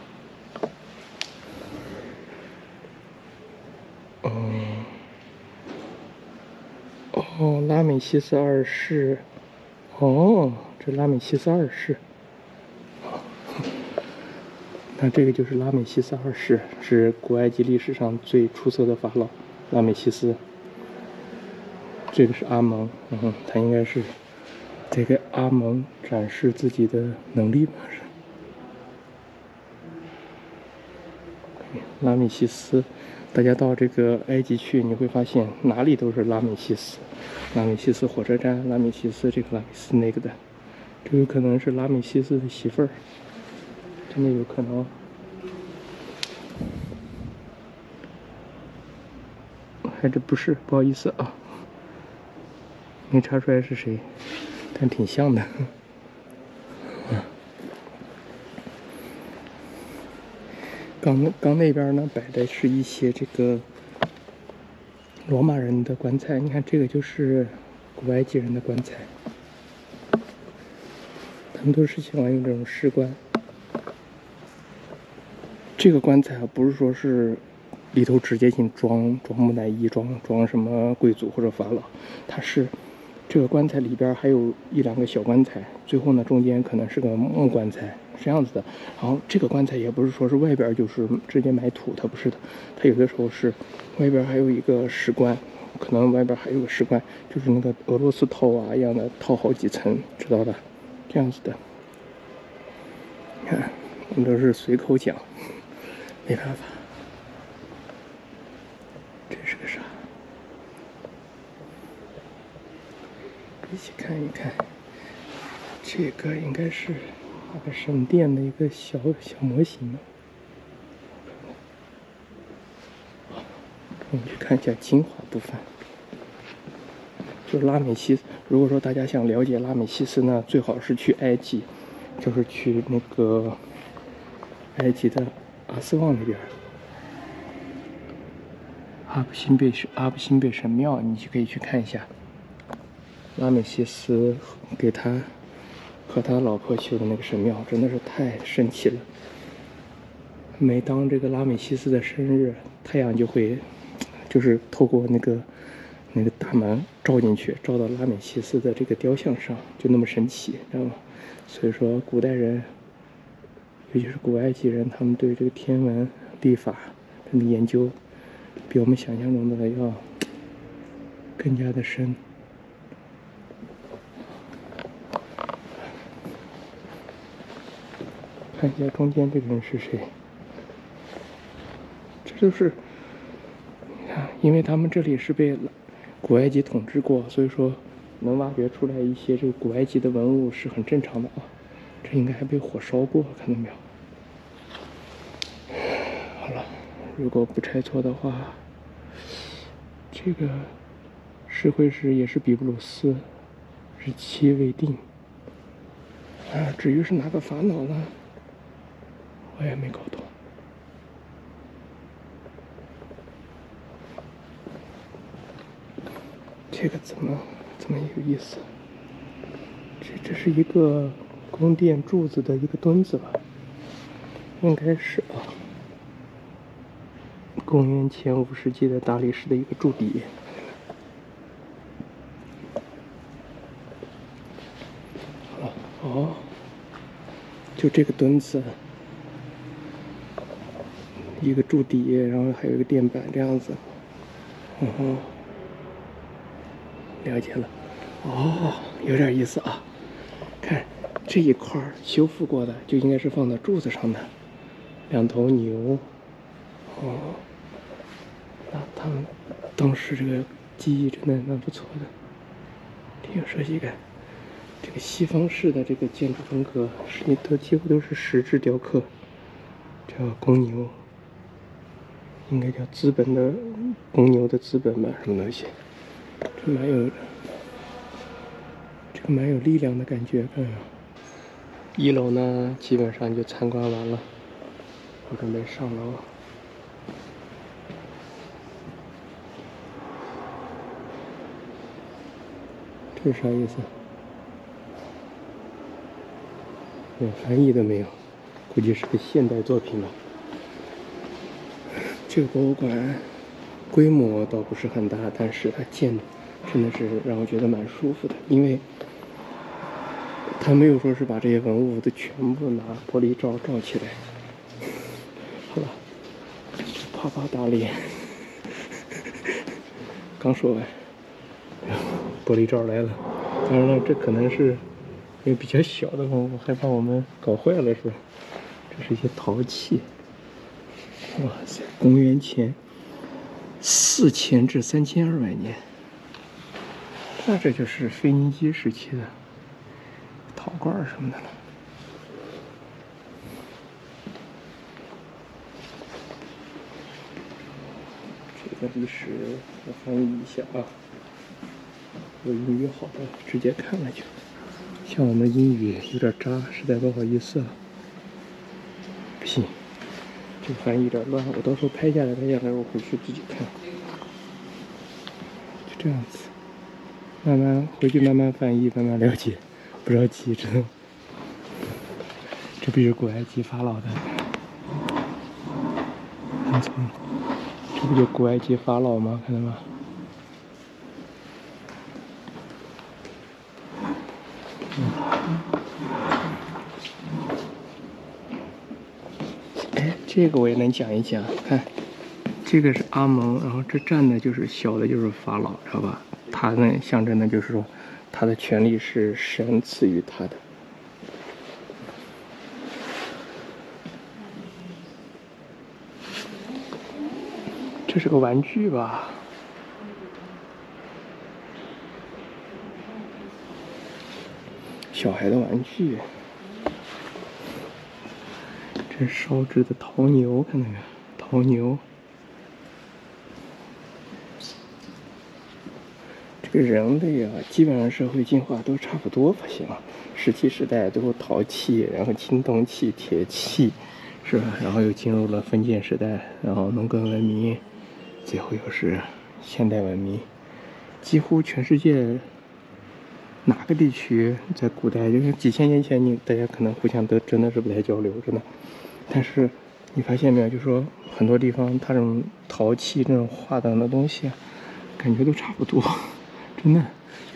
哦，拉美西斯二世。哦，这拉美西斯二世。那这个就是拉美西斯二世，是古埃及历史上最出色的法老，拉美西斯。这个是阿蒙，他应该是得给阿蒙展示自己的能力吧？是。拉美西斯，大家到这个埃及去，你会发现哪里都是拉美西斯，拉美西斯火车站，拉美西斯这个拉美西斯那个的，这有可能是拉美西斯的媳妇儿，真的有可能。还这不是，不好意思啊，没查出来是谁，但挺像的。刚那边呢摆的是一些这个罗马人的棺材，你看这个就是古埃及人的棺材，他们都是喜欢用这种石棺。这个棺材啊，不是说是里头直接性装木乃伊，装什么贵族或者法老，它是这个棺材里边还有1、2个小棺材，最后呢中间可能是个木棺材，是这样子的。然后这个棺材也不是说是外边就是直接埋土，它不是的，它有的时候是外边还有一个石棺，可能外边还有个石棺，就是那个俄罗斯套娃一样的套好几层，知道吧？这样子的。你看，我们都是随口讲，没办法。这是个啥？一起看一看，这个应该是那个神殿的一个小模型呢。我们去看一下精华部分，就拉美西斯。如果说大家想了解拉美西斯呢，最好是去埃及，就是去那个埃及的阿斯旺那边。阿布辛贝神庙，你就可以去看一下。拉美西斯给他和他老婆修的那个神庙，真的是太神奇了。每当这个拉美西斯的生日，太阳就会就是透过那个大门照进去，照到拉美西斯的这个雕像上，就那么神奇，知道吗？所以说古代人，尤其是古埃及人，他们对这个天文历法他们研究比我们想象中的要更加的深。看一下中间这个人是谁。这就是你看，因为他们这里是被古埃及统治过，所以说能挖掘出来一些这个古埃及的文物是很正常的啊。这应该还被火烧过，看到没有？好了，如果不猜错的话，这个石灰石也是比布鲁斯，日期未定。啊，至于是哪个法老呢，我也没搞懂。这个怎么有意思？这是一个宫殿柱子的一个墩子吧？应该是啊。公元前5世纪的大理石的一个柱底。好了，哦，就这个墩子，一个柱底，然后还有一个垫板这样子。了解了。哦，有点意思啊。看这一块修复过的，就应该是放到柱子上的。2头牛。哦。那他们当时这个技艺真的蛮不错的，挺有设计感。这个西方式的这个建筑风格，几乎都是石质雕刻，叫公牛，应该叫资本的公牛的资本吧，什么东西？这蛮有力量的感觉，看看。1楼呢，基本上就参观完了，我准备上楼。这是啥意思？连翻译都没有，估计是个现代作品吧。这个博物馆规模倒不是很大，但是它建的真的是让我觉得蛮舒服的，因为它没有说是把这些文物都全部拿玻璃罩罩起来。好了，啪啪打脸，刚说完。玻璃罩来了，当然了，这可能是因为比较小的文物，害怕我们搞坏了，是吧？这是一些陶器，哇塞，公元前4000至3200年，那这就是腓尼基时期的陶罐什么的了。这个历史我翻译一下啊。我英语好的，直接看了就。像我们英语有点渣，实在不好意思啊。不行，这个翻译有点乱，我到时候拍下来，我回去自己看。就这样子，回去慢慢翻译，慢慢了解，不着急，知道吗？这不是古埃及法老的，很聪明。这不就古埃及法老吗？看到吗？哎，这个我也能讲一讲。看，这个是阿蒙，然后这站的就是小的，就是法老，知道吧？他呢象征的就是说，他的权利是神赐予他的。这是个玩具吧？小孩的玩具。这是烧制的牦牛，看到没有？牦牛。这个人类啊，基本上社会进化都差不多，发现啊，石器时代都有陶器，然后青铜器、铁器，是吧？然后又进入了封建时代，然后农耕文明，最后又是现代文明。几乎全世界哪个地区在古代，就是几千年前，大家可能互相都真的是不太交流，真的。但是你发现没有，就是说很多地方它这种陶器、这种画等的东西啊，感觉都差不多，真的，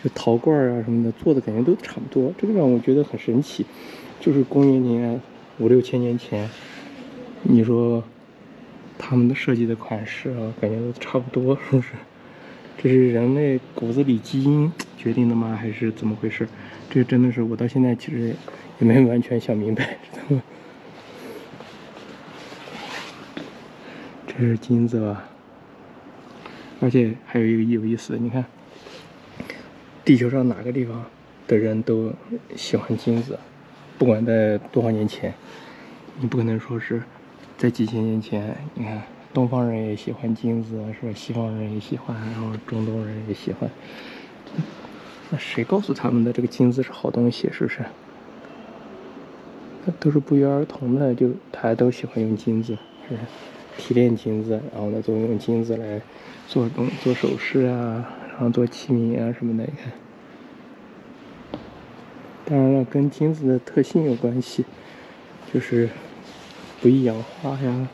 就陶罐啊什么的做的感觉都差不多，这个让我觉得很神奇。就是公元前5、6千年前，你说他们的设计的款式啊，感觉都差不多，是不是？这是人类骨子里基因决定的吗？还是怎么回事？这真的是我到现在其实也没完全想明白，知道吗？这是金子吧？而且还有一个有意思的，你看，地球上哪个地方的人都喜欢金子，不管在多少年前，你不可能说是在几千年前，你看东方人也喜欢金子，是吧？西方人也喜欢，然后中东人也喜欢。那谁告诉他们的这个金子是好东西？是不是？那都是不约而同的，就大家都喜欢用金子，是提炼金子，然后呢，就用金子来做首饰啊，然后做器皿啊什么的。你看，当然了，跟金子的特性有关系，就是不易氧化呀，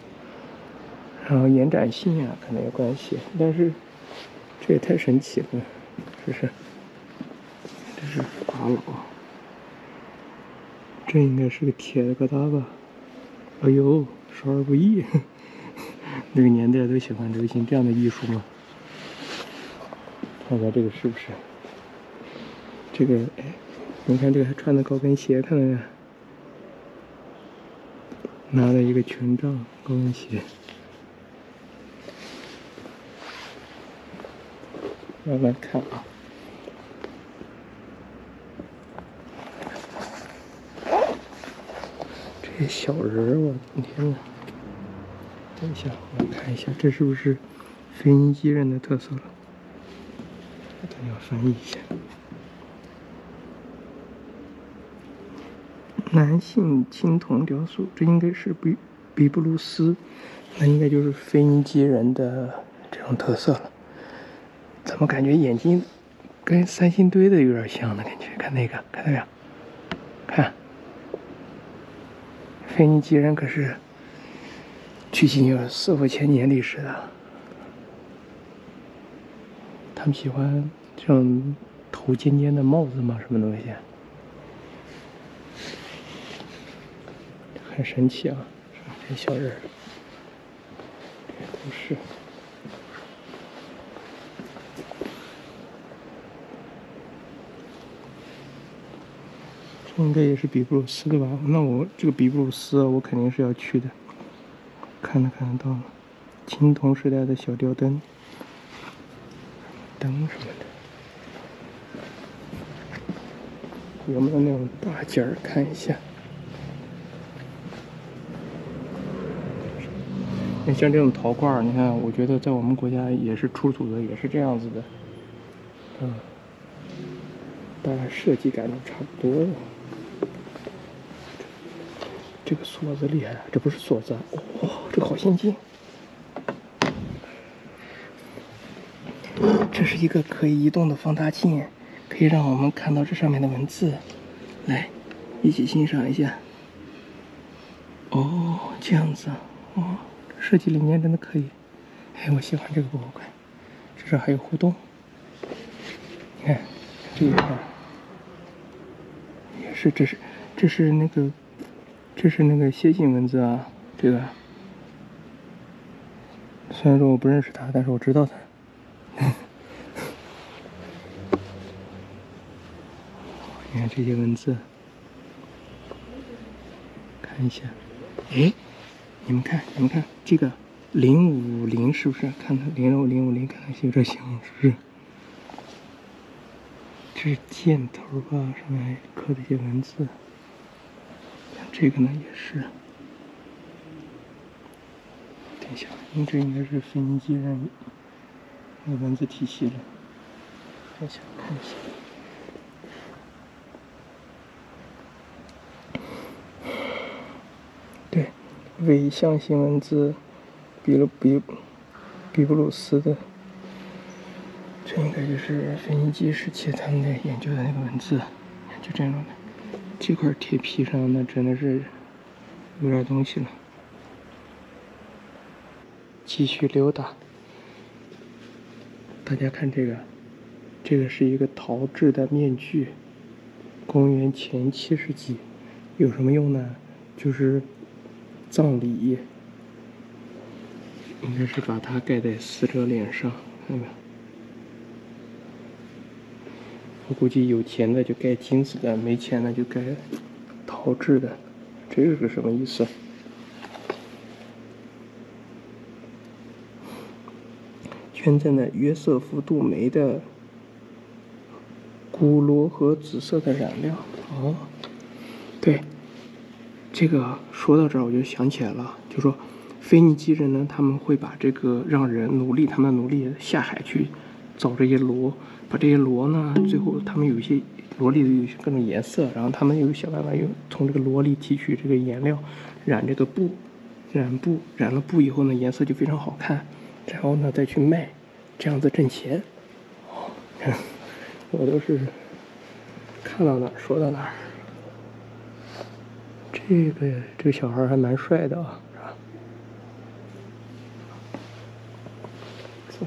然后延展性呀，可能有关系。但是这也太神奇了，是不是？这是法老，这应该是个铁的疙瘩吧？哎呦，少儿不宜。那个年代都喜欢流行这样的艺术吗？看看这个是不是？这个，哎，你看这个还穿的高跟鞋，看到没有？拿了一个权杖，高跟鞋。慢慢看啊。这小人儿，我天哪！等一下，我看一下，这是不是腓尼基人的特色了？我等一下翻译一下。男性青铜雕塑，这应该是比布鲁斯，那应该就是腓尼基人的这种特色了。怎么感觉眼睛跟三星堆的有点像的感觉？看那个，看到没有？看，腓尼基人可是距今有4、5千年历史的，他们喜欢这种头尖尖的帽子吗？什么东西？很神奇啊！这小人，这都是。这应该也是比布鲁斯的吧？那我这个比布鲁斯，我肯定是要去的。看得到了，青铜时代的小吊灯，灯什么的，有没有那种大件儿？看一下。像这种陶罐，你看，我觉得在我们国家也是出土的，也是这样子的，大概设计感都差不多。这个锁子厉害啊，这不是锁子，哦，这个好先进。这是一个可以移动的放大镜，可以让我们看到这上面的文字。来，一起欣赏一下。哦，这样子啊，哦。设计理念真的可以，哎，我喜欢这个博物馆，这还有互动。你看这一块也是，这是那个楔形文字啊，这个。虽然说我不认识他，但是我知道他。你看这些文字，看一下，哎。你们看这个050是不是？看它050，看它有点像，是不是？这是箭头吧？上面刻的一些文字。像这个呢也是。等一下，因为这应该是腓尼基人的文字体系了。等一下，看一下。对。伪象形文字，比布鲁斯的，这应该就是腓尼基时期他们的研究的那个文字，就这样的。这块铁皮上那真的是有点东西了。继续溜达，大家看这个，这个是一个陶制的面具，公元前7世纪，有什么用呢？就是葬礼，应该是把它盖在死者脸上，看到没有？我估计有钱的就盖金子的，没钱的就盖陶制的，这是个什么意思？圈在那约瑟夫·杜梅的古罗和紫色的染料。哦，对，这个说到这儿我就想起来了，就说腓尼基人呢，他们会把这个让人奴隶，他们的奴隶下海去找这些螺，把这些螺呢，最后他们有一些螺里有各种颜色，然后他们有想办法用从这个螺里提取这个颜料，染这个布，染了布以后呢，颜色就非常好看，然后呢再去卖，这样子挣钱。哦，我都是看到哪儿说到哪儿。这个小孩还蛮帅的啊，是吧？走。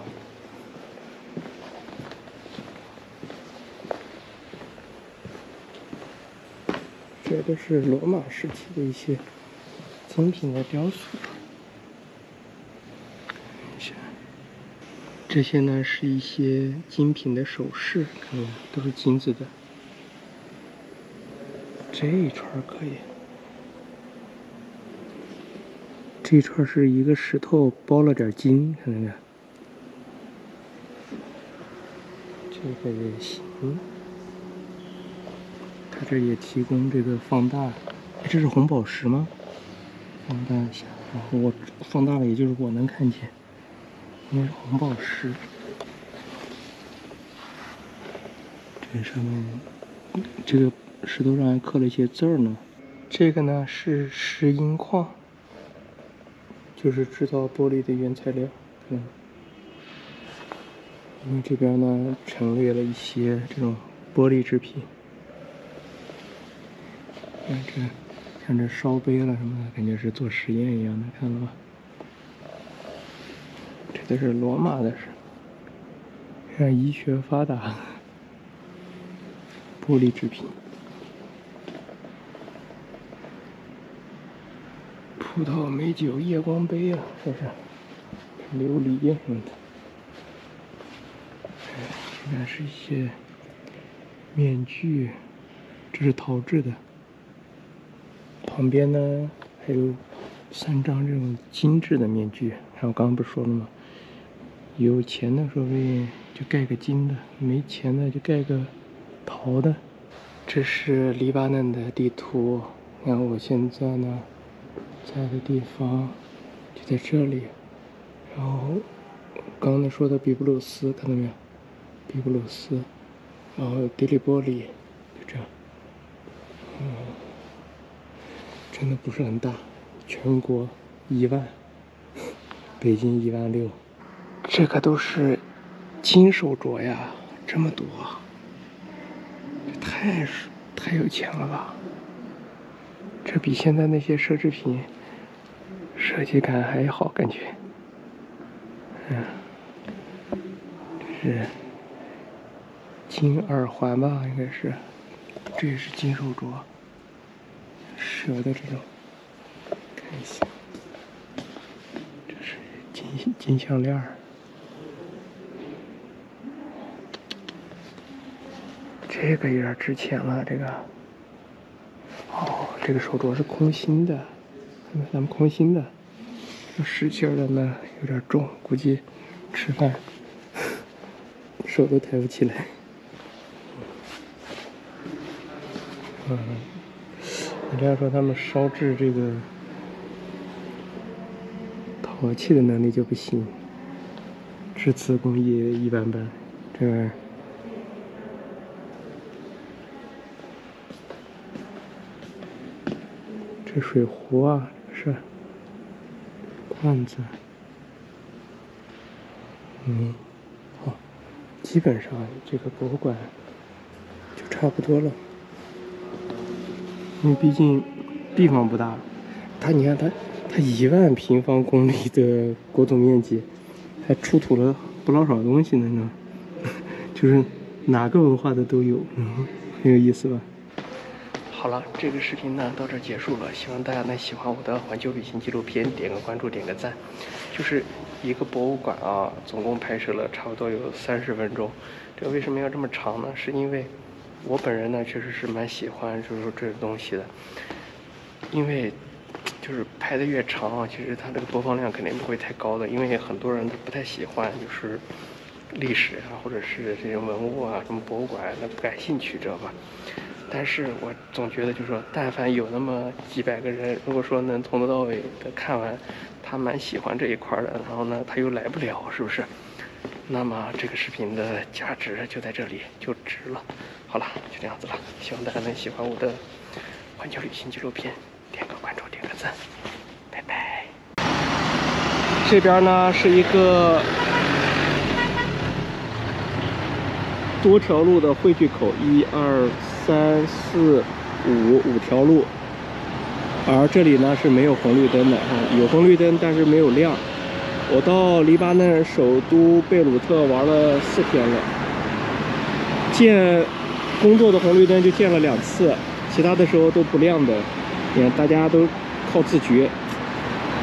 这都是罗马时期的一些精品的雕塑。这些呢是一些精品的首饰，看看都是金子的。这一串可以，这一串是一个石头包了点金，看到没有？这个也行。它这也提供这个放大，这是红宝石吗？放大一下，然后我放大了，也就是我能看见，应该是红宝石。这上面这个石头上还刻了一些字儿呢。这个呢是石英矿，就是制造玻璃的原材料。因为这边呢陈列了一些这种玻璃制品。看这，像这烧杯了什么的，感觉是做实验一样的，看到吧？这都是罗马的事，让医学发达。玻璃制品，葡萄美酒夜光杯啊，是不是？琉璃什么的。这边是一些面具，这是陶制的。旁边呢还有3张这种精致的面具，然后刚刚不是说了吗？有钱的说不定就盖个金的，没钱的就盖个陶的。这是黎巴嫩的地图，然后我现在呢在的地方就在这里。然后刚刚说的比布鲁斯，看到没有？比布鲁斯，然后迪利波里，就这样。真的不是很大，全国1万，北京16000。这个都是金手镯呀，这么多，这太有钱了吧？这比现在那些奢侈品设计感还好，感觉。这是金耳环吧，应该是。这也是金手镯。蛇的这种，看一下，这是金项链儿，这个有点值钱了，这个。哦，这个手镯是空心的，咱们空心的，这实心的呢有点重，估计吃饭手都抬不起来。人家说他们烧制这个陶器的能力就不行，制瓷工艺一般般。这玩意儿，这水壶啊，是罐子。好，基本上这个博物馆就差不多了。因为毕竟地方不大，你看它1万平方公里的国土面积，还出土了不老少东西呢，就是哪个文化的都有，很有意思吧？好了，这个视频呢到这结束了，希望大家能喜欢我的环球旅行纪录片，点个关注，点个赞。就是一个博物馆啊，总共拍摄了差不多有30分钟。这个为什么要这么长呢？是因为我本人呢确实是蛮喜欢就是说这个东西的，因为就是拍的越长，其实它这个播放量肯定不会太高的，因为很多人他不太喜欢就是历史啊，或者是这些文物啊，什么博物馆，他不感兴趣，知道吧？但是我总觉得就是说，但凡有那么几百个人，如果说能从头到尾的看完，他蛮喜欢这一块的，然后呢他又来不了，是不是？那么这个视频的价值就在这里，就值了。好了，就这样子了，希望大家能喜欢我的环球旅行纪录片，点个关注，点个赞，拜拜。这边呢是一个多条路的汇聚口，1、2、3、4、5条路，而这里呢是没有红绿灯的，有红绿灯但是没有亮。我到黎巴嫩首都贝鲁特玩了4天了，建工作的红绿灯就建了2次，其他的时候都不亮的。你看大家都靠自觉，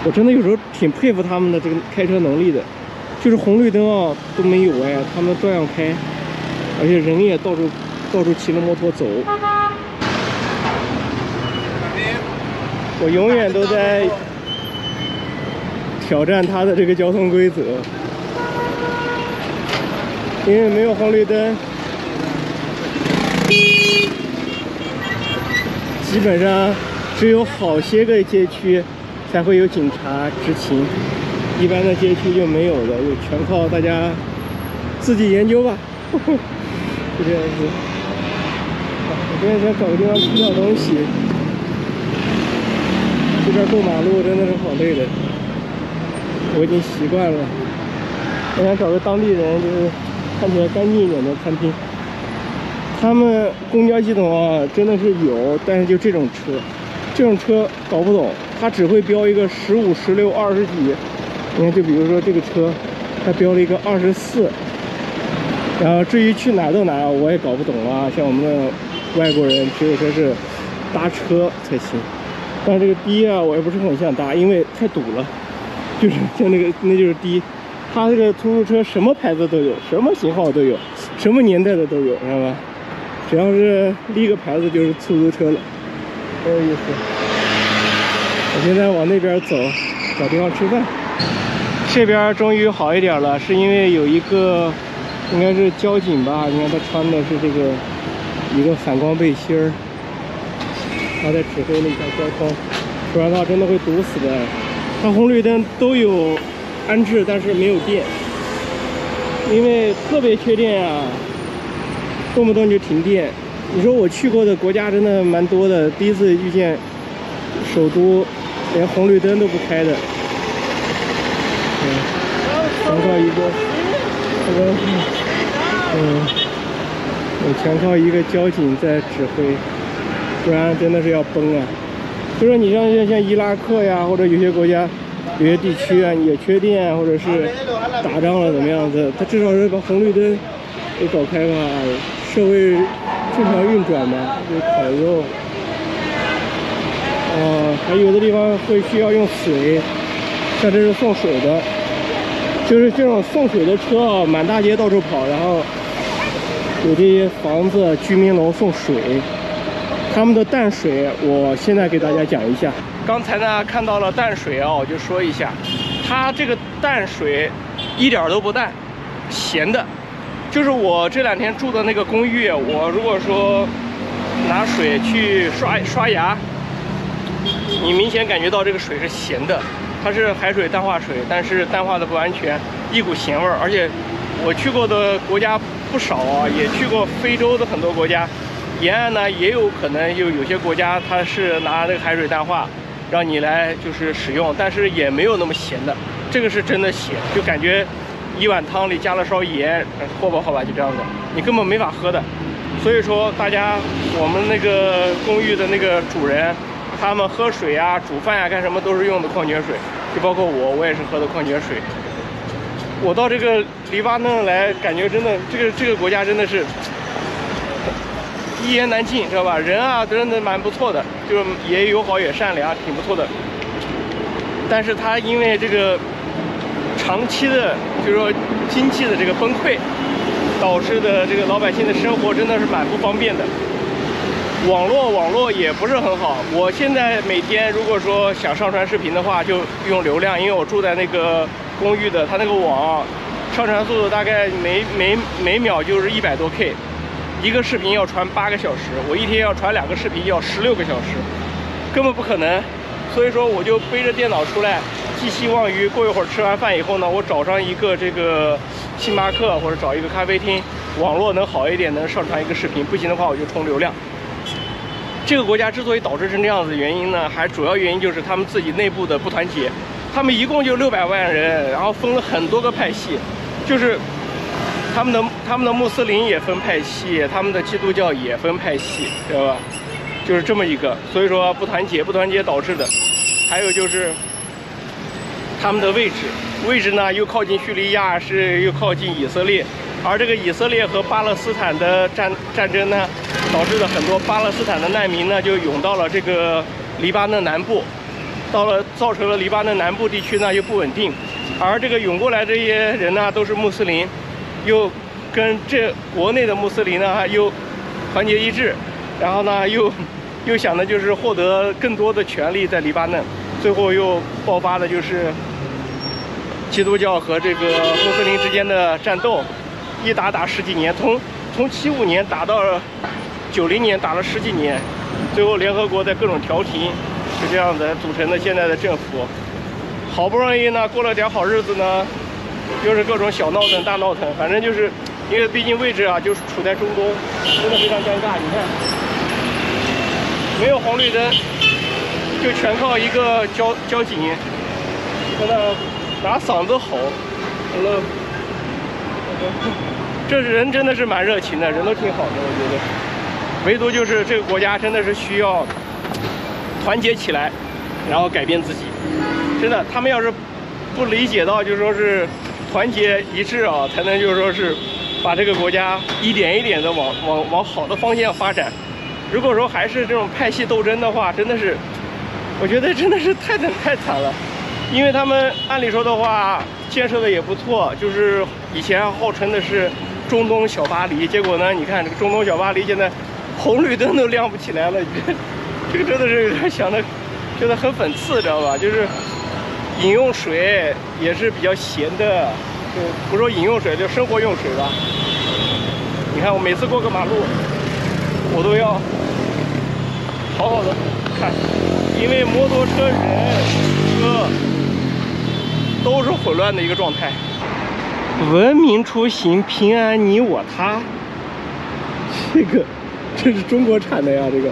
我真的有时候挺佩服他们的这个开车能力的，就是红绿灯啊都没有哎，他们照样开，而且人也到处骑着摩托走。我永远都在挑战他的这个交通规则，因为没有红绿灯，基本上只有好些个街区才会有警察执勤，一般的街区就没有了，就全靠大家自己研究吧。就这样子。我现在想找个地方吃点东西，这边过马路真的是好累的，我已经习惯了。我想找个当地人，就是看起来干净一点的餐厅。他们公交系统啊，真的是有，但是就这种车搞不懂，它只会标一个15、16、20几。你看，就比如说这个车，它标了一个24。然后至于去哪到哪，我也搞不懂啊。像我们的外国人，只有说是搭车才行。但是这个的啊，我也不是很想搭，因为太堵了。就是像那就是的，它这个出租车什么牌子都有，什么型号都有，什么年代的都有，知道吧？只要是立个牌子就是出租车了，很有意思。我现在往那边走，找地方吃饭。这边终于好一点了，是因为有一个应该是交警吧？你看他穿的是这个一个反光背心儿，他在指挥了一下交通，不然的话真的会堵死的。它红绿灯都有安置，但是没有电，因为特别缺电啊，动不动就停电。你说我去过的国家真的蛮多的，第一次遇见首都连红绿灯都不开的。全靠一个，全靠一个交警在指挥，不然真的是要崩啊！就说你像伊拉克呀，或者有些国家、有些地区啊，也缺电，或者是打仗了怎么样子，他至少是把红绿灯给搞开吧，社会正常运转嘛，就是烤肉。还有的地方会需要用水，像这是送水的，就是这种送水的车啊，满大街到处跑，然后有这些房子、居民楼送水。他们的淡水，我现在给大家讲一下。刚才呢看到了淡水啊，我就说一下，它这个淡水一点都不淡，咸的。就是我这2天住的那个公寓，我如果说拿水去刷牙，你明显感觉到这个水是咸的，它是海水淡化水，但是淡化的不完全，一股咸味儿。而且我去过的国家不少啊，也去过非洲的很多国家。沿岸呢也有可能有些国家它是拿这个海水淡化让你来就是使用，但是也没有那么咸的，这个是真的咸，就感觉一碗汤里加了勺盐，喝吧就这样的，你根本没法喝的。所以说大家，我们那个公寓的那个主人，他们喝水啊、煮饭啊、干什么都是用的矿泉水，就包括我也是喝的矿泉水。我到这个黎巴嫩来，感觉真的这个国家真的是一言难尽，知道吧？人啊，真的蛮不错的，就是也友好也善良，挺不错的。但是他因为这个长期的，就是说经济的这个崩溃，导致的这个老百姓的生活真的是蛮不方便的。网络也不是很好。我现在每天如果说想上传视频的话，就用流量，因为我住在那个公寓的，它那个网上传速度大概每秒就是100多 K， 一个视频要传8个小时，我一天要传2个视频要16个小时，根本不可能。所以说我就背着电脑出来，寄希望于过一会儿吃完饭以后呢，我找上一个这个星巴克或者找一个咖啡厅，网络能好一点，能上传一个视频，不行的话我就充流量。这个国家之所以导致成这样子的原因呢，还主要原因就是他们自己内部的不团结。他们一共就600万人，然后分了很多个派系，就是他们的穆斯林也分派系，他们的基督教也分派系，知道吧？就是这么一个，所以说不团结导致的。还有就是他们的位置呢，又靠近叙利亚，又靠近以色列，而这个以色列和巴勒斯坦的战争呢，导致了很多巴勒斯坦的难民呢就涌到了这个黎巴嫩南部，造成了黎巴嫩南部地区呢又不稳定，而这个涌过来这些人呢都是穆斯林，又跟这国内的穆斯林呢又团结一致，然后呢又想的就是获得更多的权利在黎巴嫩，最后又爆发的就是基督教和这个穆斯林之间的战斗，一打10几年，从75年打到90年，打了10几年，最后联合国在各种调停，是这样的组成的现在的政府。好不容易呢过了点好日子呢，又是各种小闹腾大闹腾，反正就是因为毕竟位置啊就是处在中东，真的非常尴尬。你看，没有黄绿灯，就全靠一个交警在那拿嗓子吼。完了，这人真的是蛮热情的，人都挺好的，我觉得。唯独就是这个国家真的是需要团结起来，然后改变自己。真的，他们要是不理解到，就是说是团结一致啊，才能就是说是把这个国家一点一点的往好的方向发展。如果说还是这种派系斗争的话，真的是，我觉得真的是太惨了。因为他们按理说的话，建设的也不错，就是以前号称的是中东小巴黎，结果呢，你看这个中东小巴黎现在红绿灯都亮不起来了，这个真的是有点想的，觉得很讽刺，知道吧？就是饮用水也是比较咸的，就不说饮用水，就生活用水吧。你看我每次过个马路，我都要好好的看，因为摩托车、车都是混乱的一个状态。文明出行，平安你我他，这是中国产的呀！这个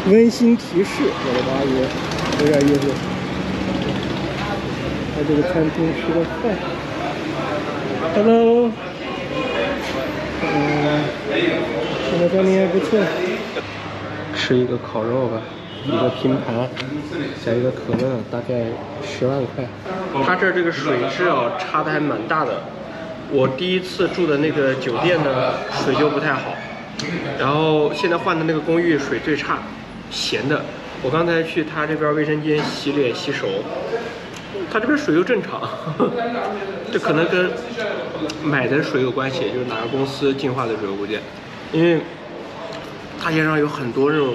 温馨提示，我的妈耶，有点意思。在这个餐厅吃个饭 ，Hello， 现在餐厅还不错。吃一个烤肉吧，一个拼盘，加一个可乐，大概10万块。他这个水质啊，差的还蛮大的。我第一次住的那个酒店呢，水就不太好，然后现在换的那个公寓水最差，咸的。我刚才去他这边卫生间洗脸洗手，他这边水又正常，这可能跟买的水有关系，就是哪个公司进化的水我估计，因为大街上有很多这种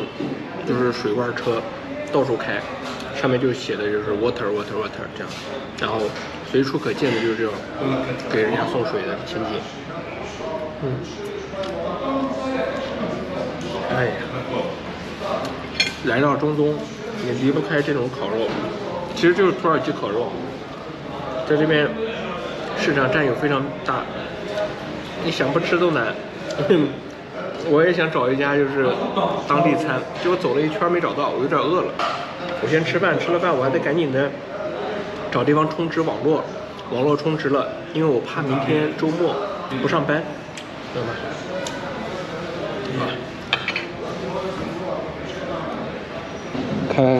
就是水罐车到处开，上面就写的就是 water 这样，然后随处可见的就是这种给人家送水的情景。哎呀，来到中东也离不开这种烤肉，其实就是土耳其烤肉，在这边市场占有非常大，你想不吃都难。我也想找一家就是当地餐，结果走了一圈没找到，我有点饿了。我先吃饭，吃了饭我还得赶紧的找地方充值网络充值了，因为我怕明天周末不上班，知道吗？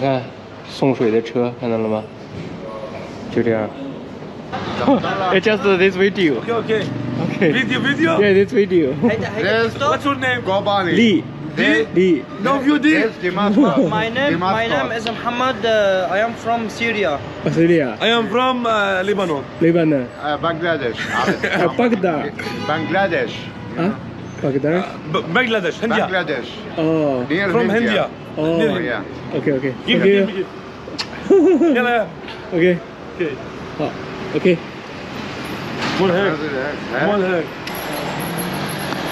看，送水的车看到了吗？就这样。It's just this video. Okay. Video? Yeah, this video. What's your name? Lee. No video. My name is Muhammad. I am from Syria. Australia. I am from Lebanon. Lebanon. Bangladesh. Baghdad. Bangladesh. Huh? Bangladesh? Bangladesh, India. Bangladesh. Oh. Near From India. Oh. Oh, yeah. Okay, okay. Give Thank you. me. Yalla. Okay. Okay. 好 ，OK。 One hand. One hand.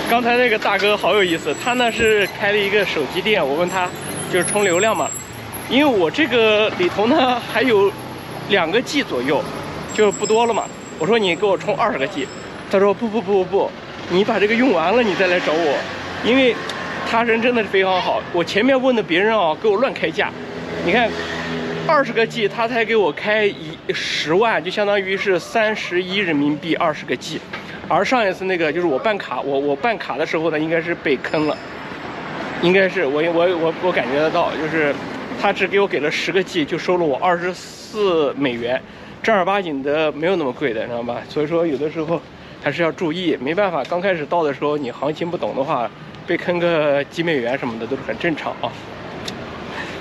刚才那个大哥好有意思，他呢是开了一个手机店，我问他就是充流量嘛，因为我这个里头呢还有2个 G 左右，就不多了嘛。我说你给我充20个 G， 他说不，你把这个用完了你再来找我，因为他人真的是非常好。我前面问的别人啊，给我乱开价，你看20个 G 他才给我开10万，就相当于是31人民币20个 G。而上一次那个就是我办卡，我办卡的时候呢，应该是被坑了，应该是我感觉得到，就是他只给我给了10个 G， 就收了我24美元，正儿八经的没有那么贵的，知道吧？所以说有的时候还是要注意，没办法，刚开始到的时候你行情不懂的话，被坑个几美元什么的都是很正常啊。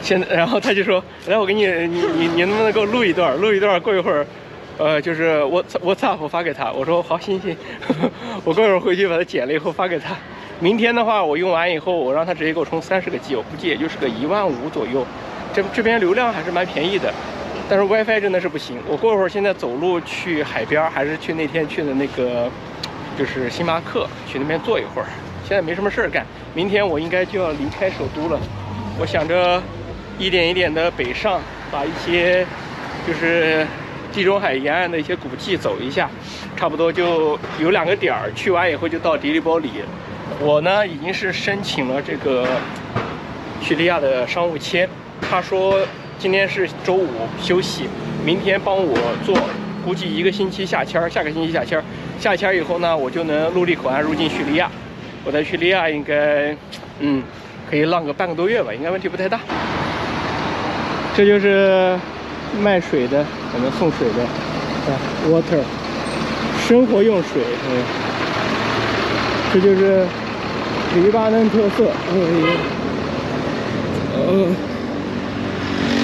现在，然后他就说，来，我给你能不能给我录一段，过一会儿。就是WhatsApp 我发给他，我说好，行，我过一会儿回去把它剪了以后发给他。明天的话，我用完以后，我让他直接给我充30个 G， 我估计也就是个15000左右。这边流量还是蛮便宜的，但是 WiFi 真的是不行。我过一会儿现在走路去海边，还是去那天去的那个，就是星巴克，去那边坐一会儿。现在没什么事儿干，明天我应该就要离开首都了。我想着一点一点的北上，把一些就是地中海沿岸的一些古迹走一下，差不多就有2个点儿，去完以后就到迪利波里。我呢已经是申请了这个叙利亚的商务签，他说今天是周5休息，明天帮我做，估计1个星期下签，下个星期下签，下签以后呢，我就能陆地口岸入境叙利亚。我在叙利亚应该可以浪个半个多月吧，应该问题不太大。这就是卖水的，我们送水的，water， 生活用水，这就是黎巴嫩特色。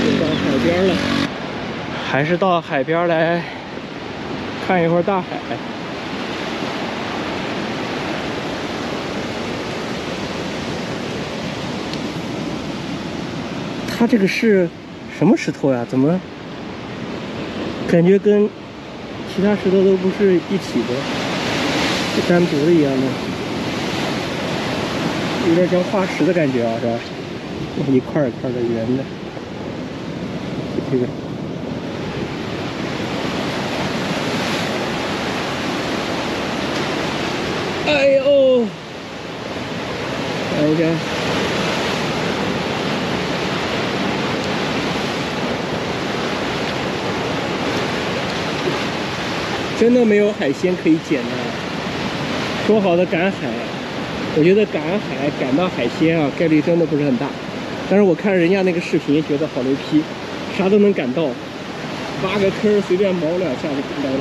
就到海边了，还是到海边来看一会儿大海。它这个是什么石头呀？怎么感觉跟其他石头都不是一起的，是单独的一样的，有点像化石的感觉啊，是吧？一块一块的圆的，这个。哎呦，看一下。真的没有海鲜可以捡的，说好的赶海，我觉得赶海赶到海鲜啊，概率真的不是很大。但是我看人家那个视频，觉得好牛批，啥都能赶到，挖个坑随便锚2下就赶到了。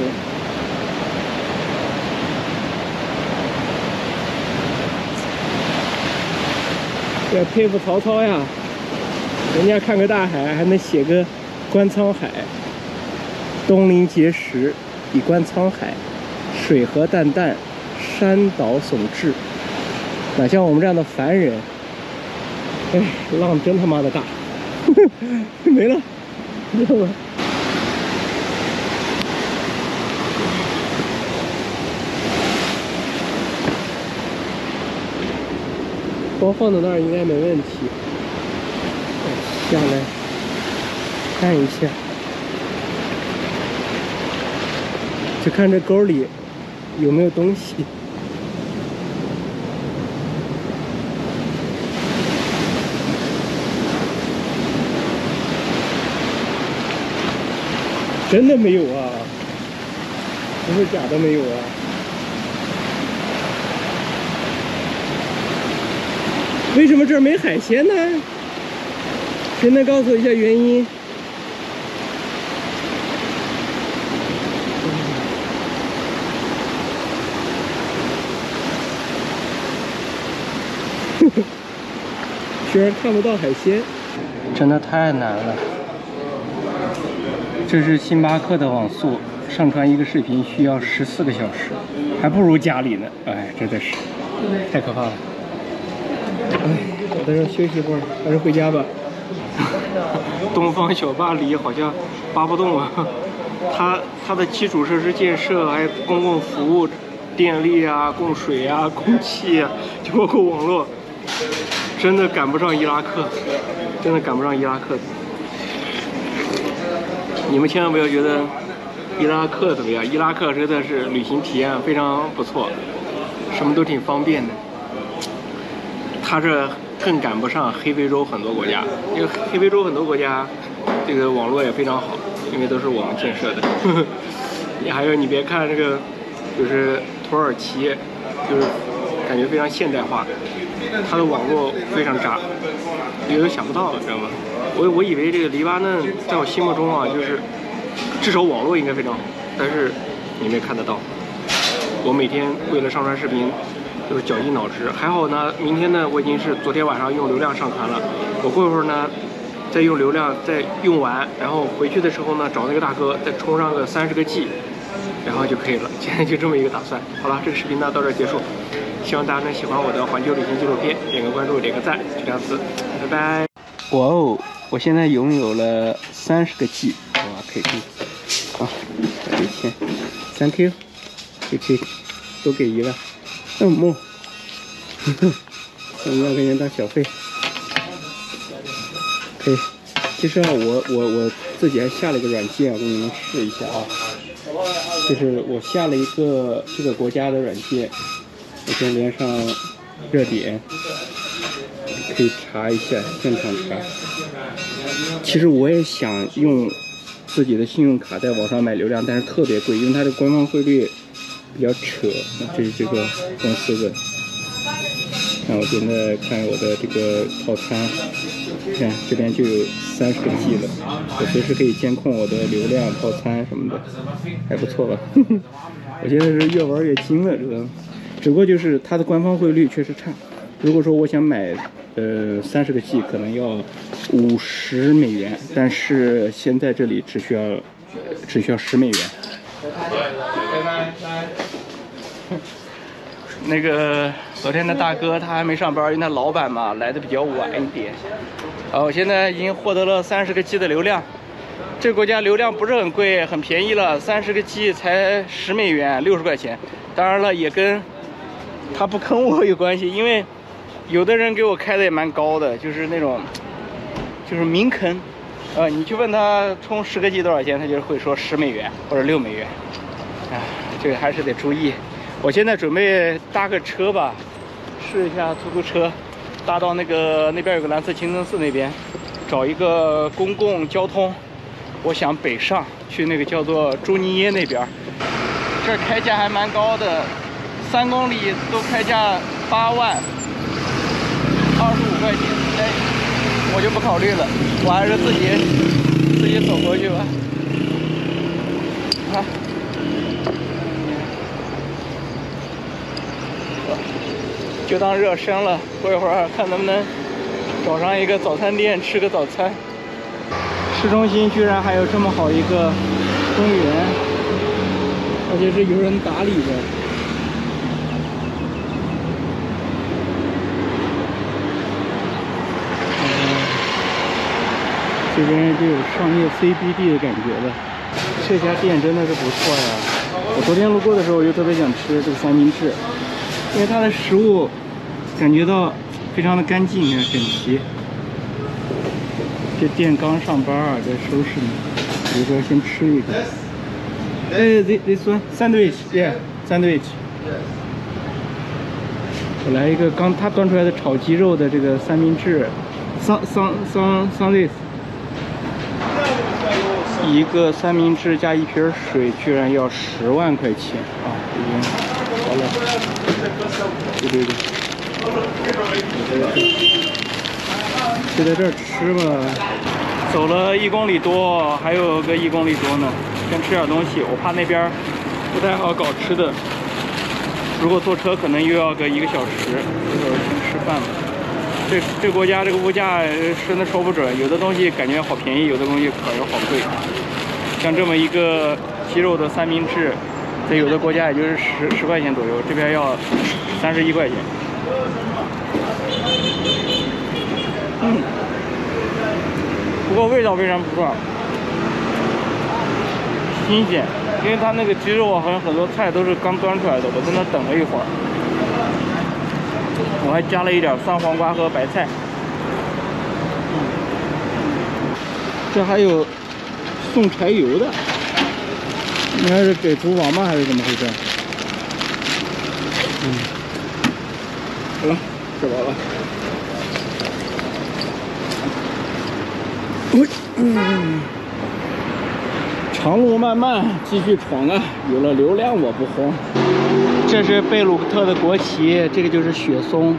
这佩服曹操呀，人家看个大海还能写个观沧海，东临碣石。以观沧海，水河淡淡，山岛耸峙。哪像我们这样的凡人，哎，浪真他妈的大，没了，知道吗？包放到那儿应该没问题。下来看一下。就看这沟里有没有东西。真的没有啊，不是假的没有啊。为什么这儿没海鲜呢？谁能告诉我一下原因？居然看不到海鲜，真的太难了。这是星巴克的网速，上传一个视频需要14个小时，还不如家里呢。哎，真的是。太可怕了。哎，我在这儿休息一会儿，还是回家吧。东方小巴黎好像扒不动啊，它的基础设施建设，还有公共服务、电力啊、供水啊、空气啊，就包括网络，真的赶不上伊拉克，真的赶不上伊拉克。你们千万不要觉得伊拉克怎么样，伊拉克真的是旅行体验非常不错，什么都挺方便的。它这更赶不上黑非洲很多国家，因为黑非洲很多国家这个网络也非常好，因为都是我们建设的。还有你别看这个，就是土耳其，就是感觉非常现代化，它的网络非常渣，有的想不到，知道吗？我以为这个黎巴嫩在我心目中啊，就是至少网络应该非常好，但是你没看得到。我每天为了上传视频，就是绞尽脑汁。还好呢，明天呢，我已经是昨天晚上用流量上传了，我过一会儿呢，再用流量再用完，然后回去的时候呢，找那个大哥再充上个30个 G， 然后就可以了。现在就这么一个打算。好了，这个视频呢到这儿结束，希望大家能喜欢我的环球旅行纪录片，点个关注，点个赞，就这样子，拜拜。哇哦，我现在拥有了30个 G， 哇，可以，好，给钱 ，Thank you， 可以，都给姨了。么，我们2个人当小费，可以。其实啊，我自己还下了一个软件，我给你们试一下啊。就是我下了一个这个国家的软件，我先连上热点，可以查一下，现场查。其实我也想用自己的信用卡在网上买流量，但是特别贵，因为它的官方汇率比较扯。这是这个公司的。那我现在看我的这个套餐，看这边就有30个 G 了，我随时可以监控我的流量、套餐什么的，还不错吧？我现在是越玩越精了，知道吗？只不过就是它的官方汇率确实差。如果说我想买30个 G， 可能要50美元，但是现在这里只需要10美元。那个昨天的大哥他还没上班，因为他老板嘛来的比较晚一点。我现在已经获得了30个 G 的流量。这个国家流量不是很贵，很便宜了，30个 G 才10美元，60块钱。当然了，也跟他不坑我有关系，因为有的人给我开的也蛮高的，就是那种就是明坑。你去问他充10个 G 多少钱，他就会说10美元或者6美元。这个还是得注意。我现在准备搭个车吧，试一下出租车，搭到那边有个蓝色清真寺那边，找一个公共交通。我想北上去那个叫做朱尼耶那边，这开价还蛮高的，3公里都开价8万，25块钱。哎，我就不考虑了，我还是自己走过去吧。就当热身了，过一会儿看能不能找上一个早餐店吃个早餐。市中心居然还有这么好一个公园，而且是有人打理的。这边就有商业 CBD 的感觉了。这家店真的是不错呀！我昨天路过的时候，我就特别想吃这个三明治。因为它的食物感觉到非常的干净啊，整齐。这店刚上班啊，在收拾呢。比如说，先吃一个。this one sandwich, yeah, sandwich。我来一个他端出来的炒鸡肉的这个三明治，sandwich。一个三明治加1瓶水，居然要10万块钱啊！已经好了。对，就在这儿吃吧。走了1公里多，还有个1公里多呢。先吃点东西，我怕那边不太好搞吃的。如果坐车，可能又要个1个小时。一会儿先吃饭吧。这国家这个物价真的说不准，有的东西感觉好便宜，有的东西可能好贵。像这么一个鸡肉的三明治，在有的国家也就是10块钱左右，这边要31块钱。不过味道非常不错，新鲜。因为它那个鸡肉好像很多菜都是刚端出来的，我在那等了一会儿。我还加了一点酸黄瓜和白菜。这还有送柴油的，应该是给厨房吗？还是怎么回事？好了，吃饱了。长路漫漫，继续闯啊！有了流量我不慌。这是贝鲁特的国旗，这个就是雪松，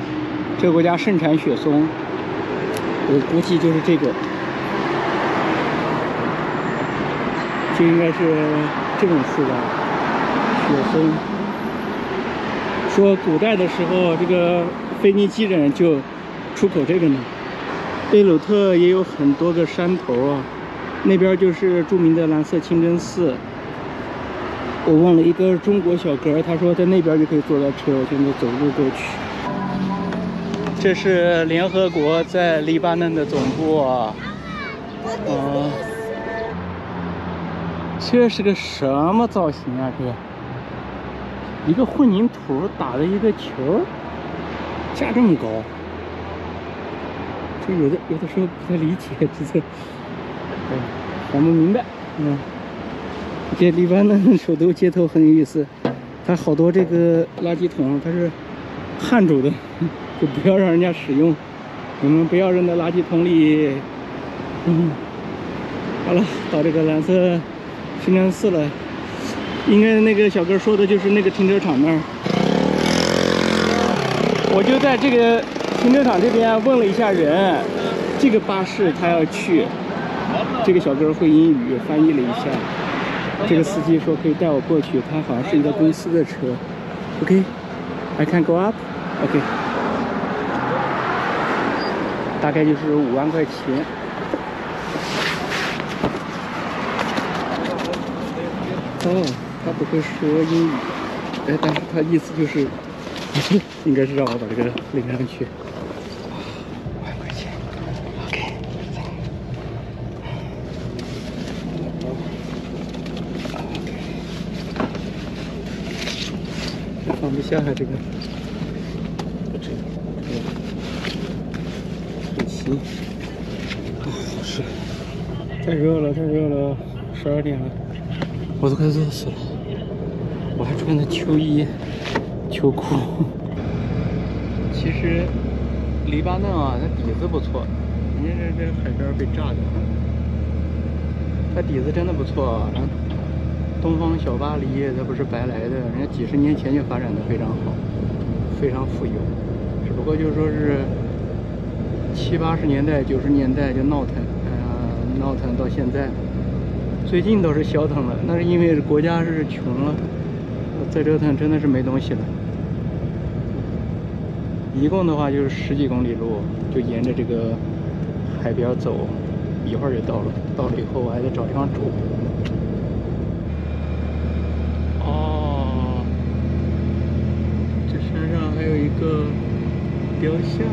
这个国家盛产雪松，我估计就是这个，这应该是这种树吧，雪松。说古代的时候，这个腓尼基人就出口这个呢。贝鲁特也有很多个山头啊。那边就是著名的蓝色清真寺。我问了一个中国小哥，他说在那边就可以坐到车，我现在走路过去。这是联合国在黎巴嫩的总部啊。这是个什么造型啊？这一个混凝土打的一个球，架这么高，这有的时候不太理解，这。想不明白，这黎巴嫩首都街头很有意思，它好多这个垃圾桶它是焊住的，就不要让人家使用，你们不要扔到垃圾桶里。好了，到这个蓝色清真寺了，应该那个小哥说的就是那个停车场那儿，我就在这个停车场这边问了一下人，这个巴士他要去。这个小哥会英语，翻译了一下。这个司机说可以带我过去，他好像是一个公司的车。OK，I can go up。OK， 大概就是5万块钱。他不会说英语，但是他意思就是，应该是让我把这个领上去。放不下这个，很齐。好热，太热了，12点了，我都快热死了。我还穿的秋衣、秋裤。其实黎巴嫩啊，它底子不错，人家这海边被炸的，它底子真的不错啊。东方小巴黎，它不是白来的，人家几十年前就发展的非常好，非常富有。只不过就是说是70、80年代、90年代就闹腾到现在，最近倒是消腾了。那是因为国家是穷了，再折腾真的是没东西了。一共的话就是10几公里路，就沿着这个海边走，一会儿就到了。到了以后我还得找地方住。山上还有一个雕像，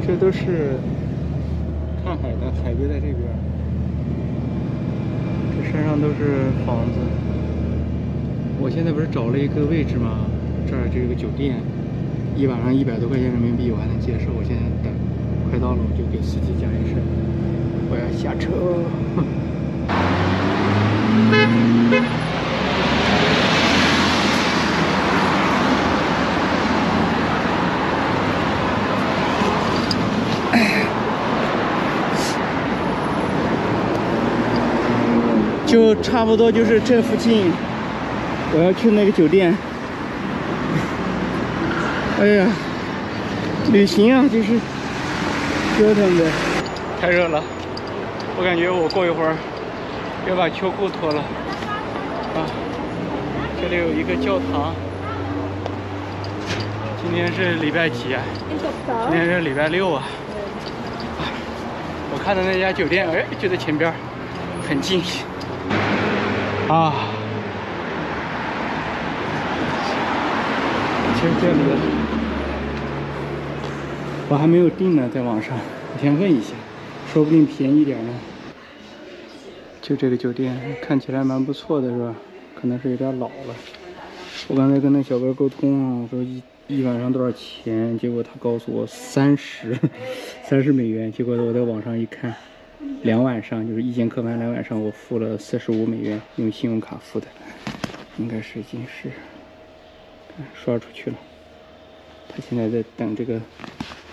这都是看海的，海就在这边。这山上都是房子。我现在不是找了一个位置吗？这儿这个酒店，一晚上100多块钱人民币，我还能接受。我现在等快到了，我就给司机讲一声，我要下车。就差不多就是这附近，我要去那个酒店。哎呀，旅行啊，就是折腾的，太热了，我感觉我过一会儿要把秋裤脱了。这里有一个教堂。今天是礼拜几啊？今天是礼拜6啊。我看的那家酒店，就在前边，很近。是这里的，我还没有订呢，在网上，我先问一下，说不定便宜点呢。就这个酒店看起来蛮不错的，是吧？可能是有点老了。我刚才跟那小哥沟通啊，我说一晚上多少钱？结果他告诉我30美元。结果我在网上一看，2晚上就是1节课班2晚上，我付了45美元，用信用卡付的，应该是已经是刷出去了。他现在在等这个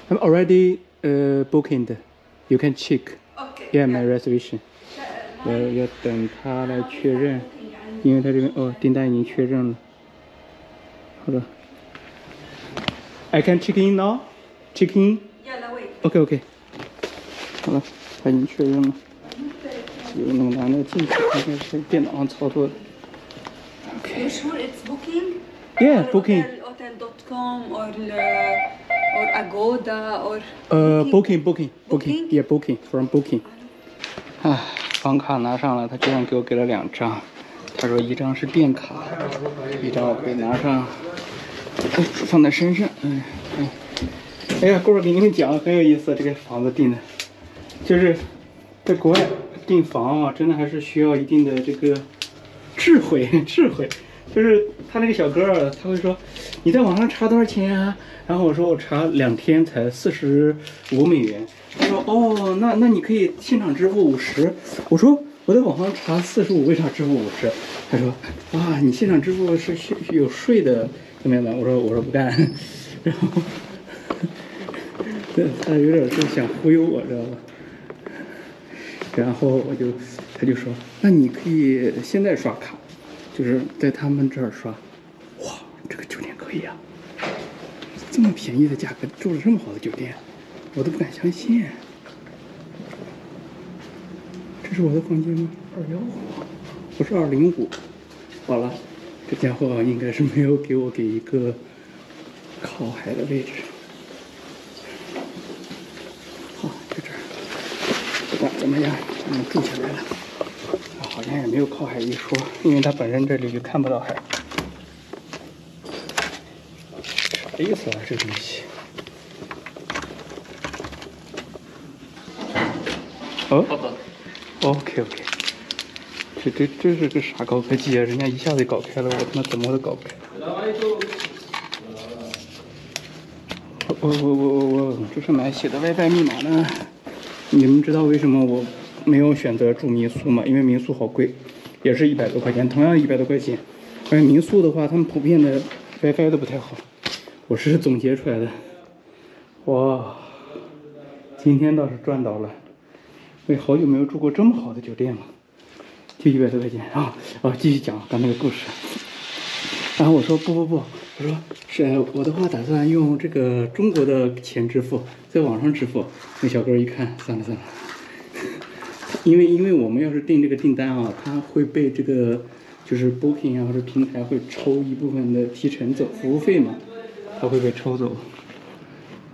I'm already booked. You can check. Yeah, my reservation. 要等他来确认，因为他这边订单已经确认了。好的。I can check in now. Check in. OK. 好了，他已经确认了。有那么难的进去，应该是电脑上操作的。OK. You sure it's booking? Yeah, booking. Hotel.com or Agoda or booking. Yeah, booking from booking. 啊，房卡拿上了，他居然给我给了2张。他说1张是电卡，1张我可以拿上，放在身上。哎呀，过会儿给你们讲，很有意思，这个房子订的，就是在国外订房啊，真的还是需要一定的这个智慧。就是他那个小哥儿，他会说你在网上查多少钱啊？然后我说我查2天才45美元。他说哦，那你可以现场支付50。我说我在网上查45，为啥支付50？他说啊，你现场支付是有税的，怎么样的？我说不干。然后他有点是想忽悠我，知道吧？然后他就说，那你可以现在刷卡，就是在他们这儿刷。哇，这个酒店可以啊，这么便宜的价格住了这么好的酒店，我都不敢相信。这是我的房间吗？215，不是205。好了，这家伙应该是没有给我一个靠海的位置。好，在这儿，不管怎么样，住下来了。好像也没有靠海一说，因为它本身这里就看不到海。啥意思啊？这个东西？OK， 这是个啥高科技啊？人家一下子搞开了，我他妈怎么都搞不开。我这上面写的 WiFi 密码呢？你们知道为什么我没有选择住民宿吗？因为民宿好贵，也是100多块钱，同样100多块钱。而民宿的话，他们普遍的 WiFi 都不太好。我是总结出来的。哇，今天倒是赚到了。我也好久没有住过这么好的酒店了，就100多块钱啊！继续讲刚才那个故事。然后我说不，我说是我的话打算用这个中国的钱支付，在网上支付。那小哥一看，算了，因为我们要是订这个订单啊，它会被这个就是 Booking 啊或者平台会抽一部分的提成走服务费嘛，它会被抽走。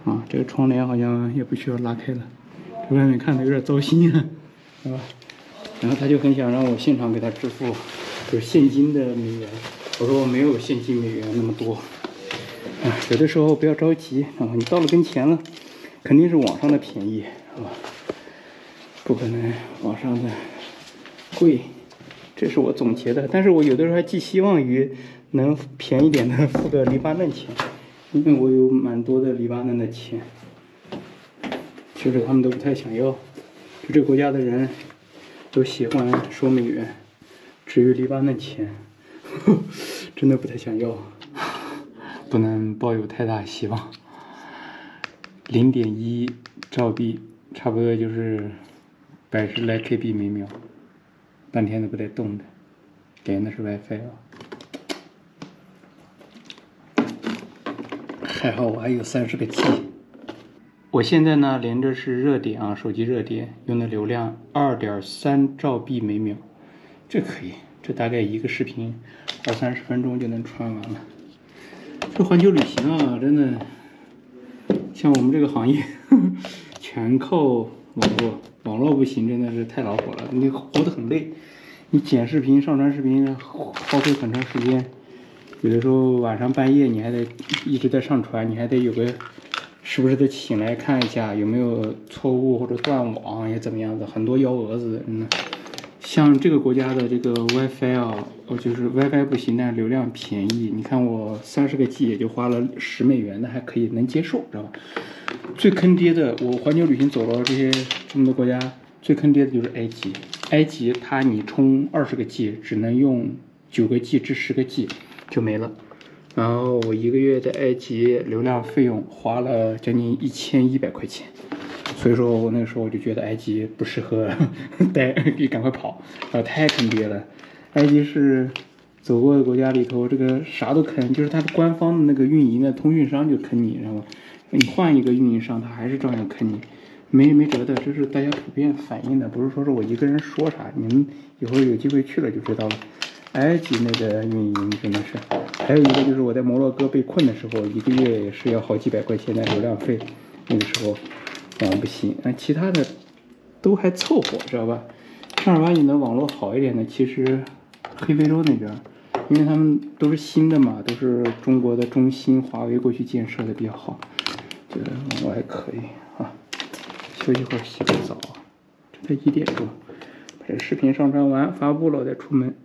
啊，这个窗帘好像也不需要拉开了。外面看的有点糟心啊，是吧？然后他就很想让我现场给他支付，就是现金的美元。我说我没有现金美元那么多，有的时候不要着急啊，你到了跟前了，肯定是网上的便宜，是吧？不可能网上的贵，这是我总结的。但是我有的时候还寄希望于能便宜点的付个黎巴嫩钱，因为我有蛮多的黎巴嫩的钱。就是他们都不太想要，就这个国家的人都喜欢收美元，至于黎巴嫩钱，真的不太想要，不能抱有太大希望。0.1兆币差不多就是110来 KB 每秒，半天都不带动的，连的是 WiFi 啊。还好我还有30个 G。我现在呢连着是热点啊，手机热点用的流量2.3兆币每秒，这可以，这大概一个视频20-30分钟就能传完了。这环球旅行啊，真的像我们这个行业全靠网络不行，真的是太恼火了，你活得很累，你剪视频上传视频耗费很长时间，有的时候晚上半夜你还得一直在上传，你还得有个时不时的醒来看一下有没有错误或者断网也怎么样的，很多幺蛾子。像这个国家的这个 WiFi 啊，就是 WiFi 不行，但是流量便宜。你看我30个 G 也就花了10美元的，还可以能接受，知道吧？最坑爹的，我环球旅行走了这么多国家，最坑爹的就是埃及。埃及它你充20个 G 只能用9个 G 至10个 G 就没了。然后我1个月在埃及流量费用花了将近1100块钱。所以说我那个时候我就觉得埃及不适合待，赶快跑，太坑爹了。埃及是走过的国家里头，这个啥都坑，就是它的官方的那个运营的通讯商就坑你，知道吗？你换一个运营商，他还是照样坑你，没辙的，这是大家普遍反映的，不是说是我一个人说啥，你们以后有机会去了就知道了。埃及那个运营真的是，还有一个就是我在摩洛哥被困的时候，1个月也是要好几百块钱的流量费，那个时候。不行，其他的都还凑合，知道吧？正儿八经的网络好一点的，其实黑非洲那边，因为他们都是新的嘛，都是中国的中兴、华为过去建设的比较好，这个网络还可以啊。休息会儿，洗个澡，这才1点多，把这视频上传完发布了，再出门。